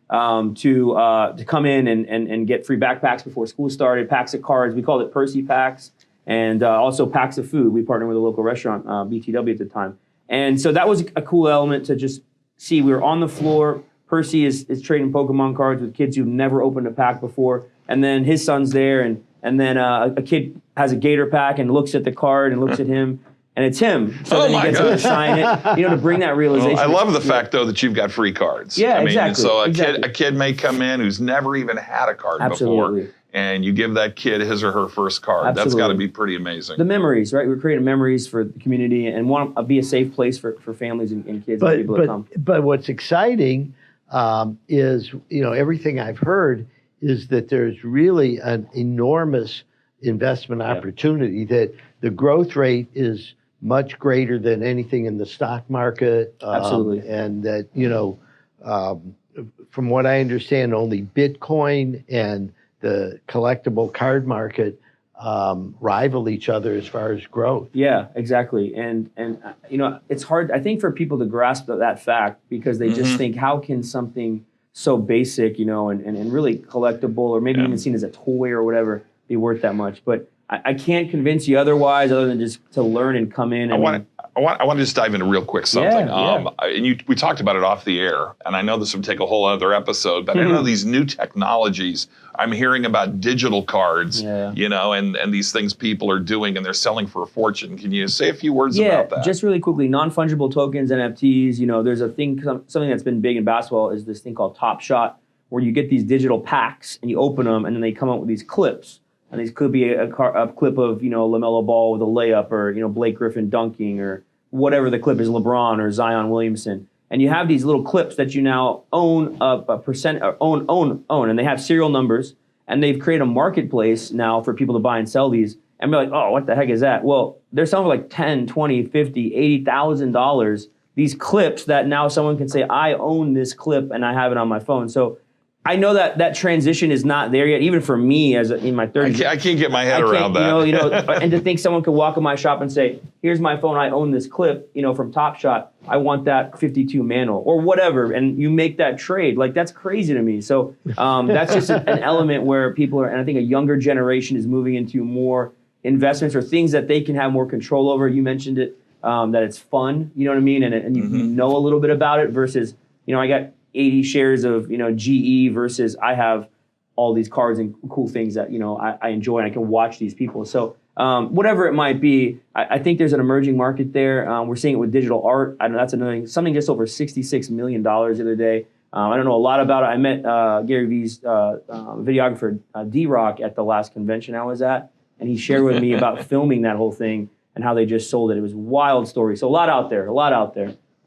to come in and get free backpacks before school started, packs of cards. We called it Percy Packs, and also packs of food. We partnered with a local restaurant, BTW at the time. And so that was a cool element to just see. We were on the floor. Percy is trading Pokemon cards with kids who've never opened a pack before. And then his son's there, and then a kid has a Gator pack and looks at the card and looks at him. And it's him. So Oh then my he gets him to gosh. sign it, to bring that realization. Well, I love the fact, though, that you've got free cards. Yeah, I mean, exactly, so exactly. a kid may come in who's never even had a card Absolutely. before, and you give that kid his or her first card. That's got to Absolutely. be pretty amazing. The memories, right? We're creating memories for the community and want to be a safe place for families and kids and people to come. But what's exciting is, everything I've heard is that there's really an enormous investment opportunity, that the growth rate is much greater than anything in the stock market. Absolutely. And that, from what I understand, only Bitcoin and the collectible card market rival each other as far as growth. Yeah, exactly. And it's hard, I think, for people to grasp that fact because they just think, how can something so basic, and really collectible or maybe even seen as a toy or whatever be worth that much? But I can't convince you otherwise, other than just to learn and come in. I want to just dive into real quick something. Yeah. And we talked about it off the air, and I know this would take a whole other episode, but I know these new technologies. I'm hearing about digital cards, and these things people are doing, and they're selling for a fortune. Can you say a few words about that? Just really quickly, non-fungible tokens, NFTs. There's a thing, something that's been big in basketball is this thing called Top Shot, where you get these digital packs and you open them, and then they come out with these clips. And these could be a clip of, LaMelo Ball with a layup, or, Blake Griffin dunking, or whatever the clip is, LeBron or Zion Williamson. And you have these little clips that you now own a percent, or own, and they have serial numbers. And they've created a marketplace now for people to buy and sell these. And be like, oh, what the heck is that? Well, they're selling for like $10, $20, $50, $80,000. These clips that now someone can say, I own this clip and I have it on my phone. So I know that transition is not there yet, even for me in my 30s. I can't get my head around that. And to think someone could walk in my shop and say, here's my phone, I own this clip, from Top Shot. I want that 52 manual or whatever. And you make that trade. Like, that's crazy to me. So that's just an element where people are, and I think a younger generation is moving into more investments or things that they can have more control over. You mentioned it, that it's fun, you know what I mean? And you know a little bit about it versus, I got 80 shares of, GE versus I have all these cards and cool things that, I enjoy and I can watch these people. So whatever it might be, I think there's an emerging market there. We're seeing it with digital art. I know that's another thing, something just over $66 million the other day. I don't know a lot about it. I met Gary Vee's videographer, D-Rock, at the last convention I was at, and he shared with me about filming that whole thing and how they just sold it. It was a wild story. So a lot out there.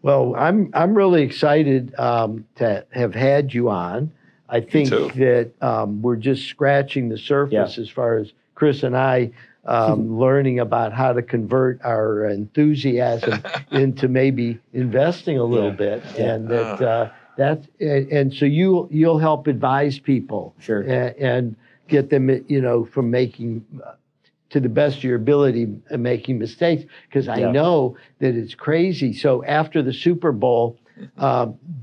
Well, I'm really excited to have had you on. I think that we're just scratching the surface as far as Chris and I learning about how to convert our enthusiasm into maybe investing a little bit, and and so you'll help advise people, and get them, from making, to the best of your ability, making mistakes, because I know that it's crazy. So after the Super Bowl,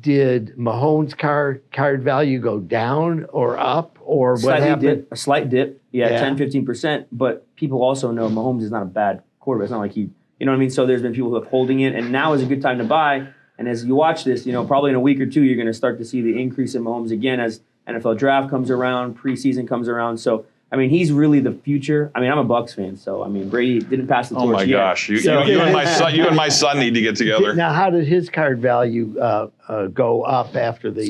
did Mahomes' card value go down or up, or what happened? A slight dip, 10, 15%. But people also know Mahomes is not a bad quarterback. It's not like you know what I mean? So there's been people who are holding it, and now is a good time to buy. And as you watch this, probably in a week or two, you're going to start to see the increase in Mahomes again as NFL draft comes around, preseason comes around. So I mean, he's really the future. I mean, I'm a Bucks fan, so I mean, Brady didn't pass the torch Oh my yet. gosh, you So- and my son need to get together. Now, how did his card value go up after the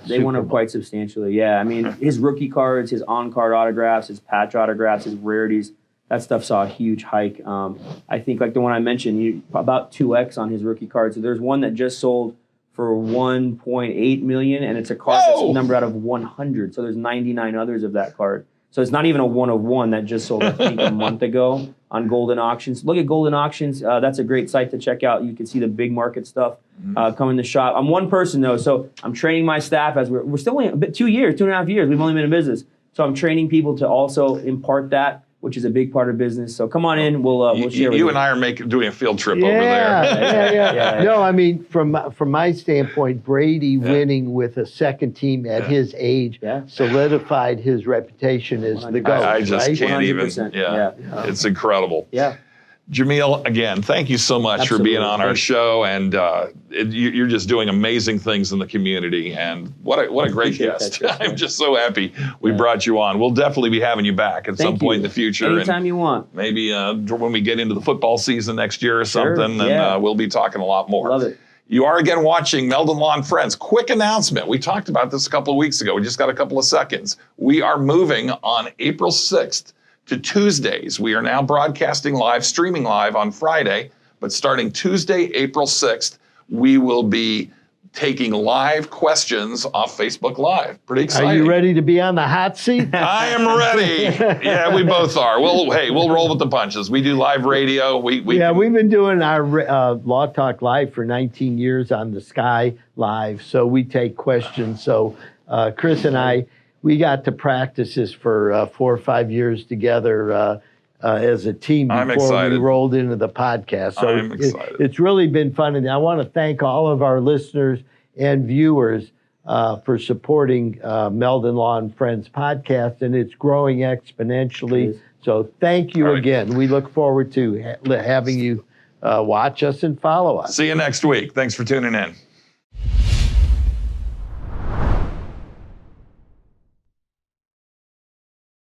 They Super went up Bowl? quite substantially. Yeah, I mean, his rookie cards, his on-card autographs, his patch autographs, his rarities, that stuff saw a huge hike. I think like the one I mentioned, about 2x on his rookie card. So there's one that just sold for 1.8 million, and it's a card Whoa! that's numbered out of 100. So there's 99 others of that card. So it's not even a one of one that just sold, I think, a month ago on Golden Auctions. Look at Golden Auctions. That's a great site to check out. You can see the big market stuff coming to shop. I'm one person, though, so I'm training my staff as we're still only 2.5 years. We've only been in business. So I'm training people to also impart that, which is a big part of business. So come on in. We'll share with you. You and I are doing a field trip over there. Yeah. No, I mean, from my standpoint, Brady winning with a second team at his age solidified his reputation as the GOAT. I just right? can't even. 100%. Yeah. It's incredible. Yeah. Jameel, again, thank you so much for being on our show, and you're just doing amazing things in the community. And what a great Appreciate guest! that, I'm just so happy we brought you on. We'll definitely be having you back at some Thank point you. in the future. Anytime you want. Maybe when we get into the football season next year or something, yeah. and we'll be talking a lot more. Love it. You are again watching Meldon Law Friends. Quick announcement. We talked about this a couple of weeks ago. We just got a couple of seconds. We are moving on April 6th to Tuesdays. We are now broadcasting live, streaming live on Friday, but starting Tuesday, April 6th, we will be taking live questions off Facebook Live. Pretty exciting. Are you ready to be on the hot seat? I am ready. Yeah, we both are. We'll roll with the punches. We do live radio. We've been doing our Law Talk Live for 19 years on the Sky Live, so we take questions. So Chris and I, we got to practice this for 4 or 5 years together as a team I'm before excited. we rolled into the podcast. So I'm excited. it's really been fun, and I want to thank all of our listeners and viewers for supporting Meldon Law and Friends podcast, and it's growing exponentially. So thank you again. We look forward to having you watch us and follow us. See you next week. Thanks for tuning in.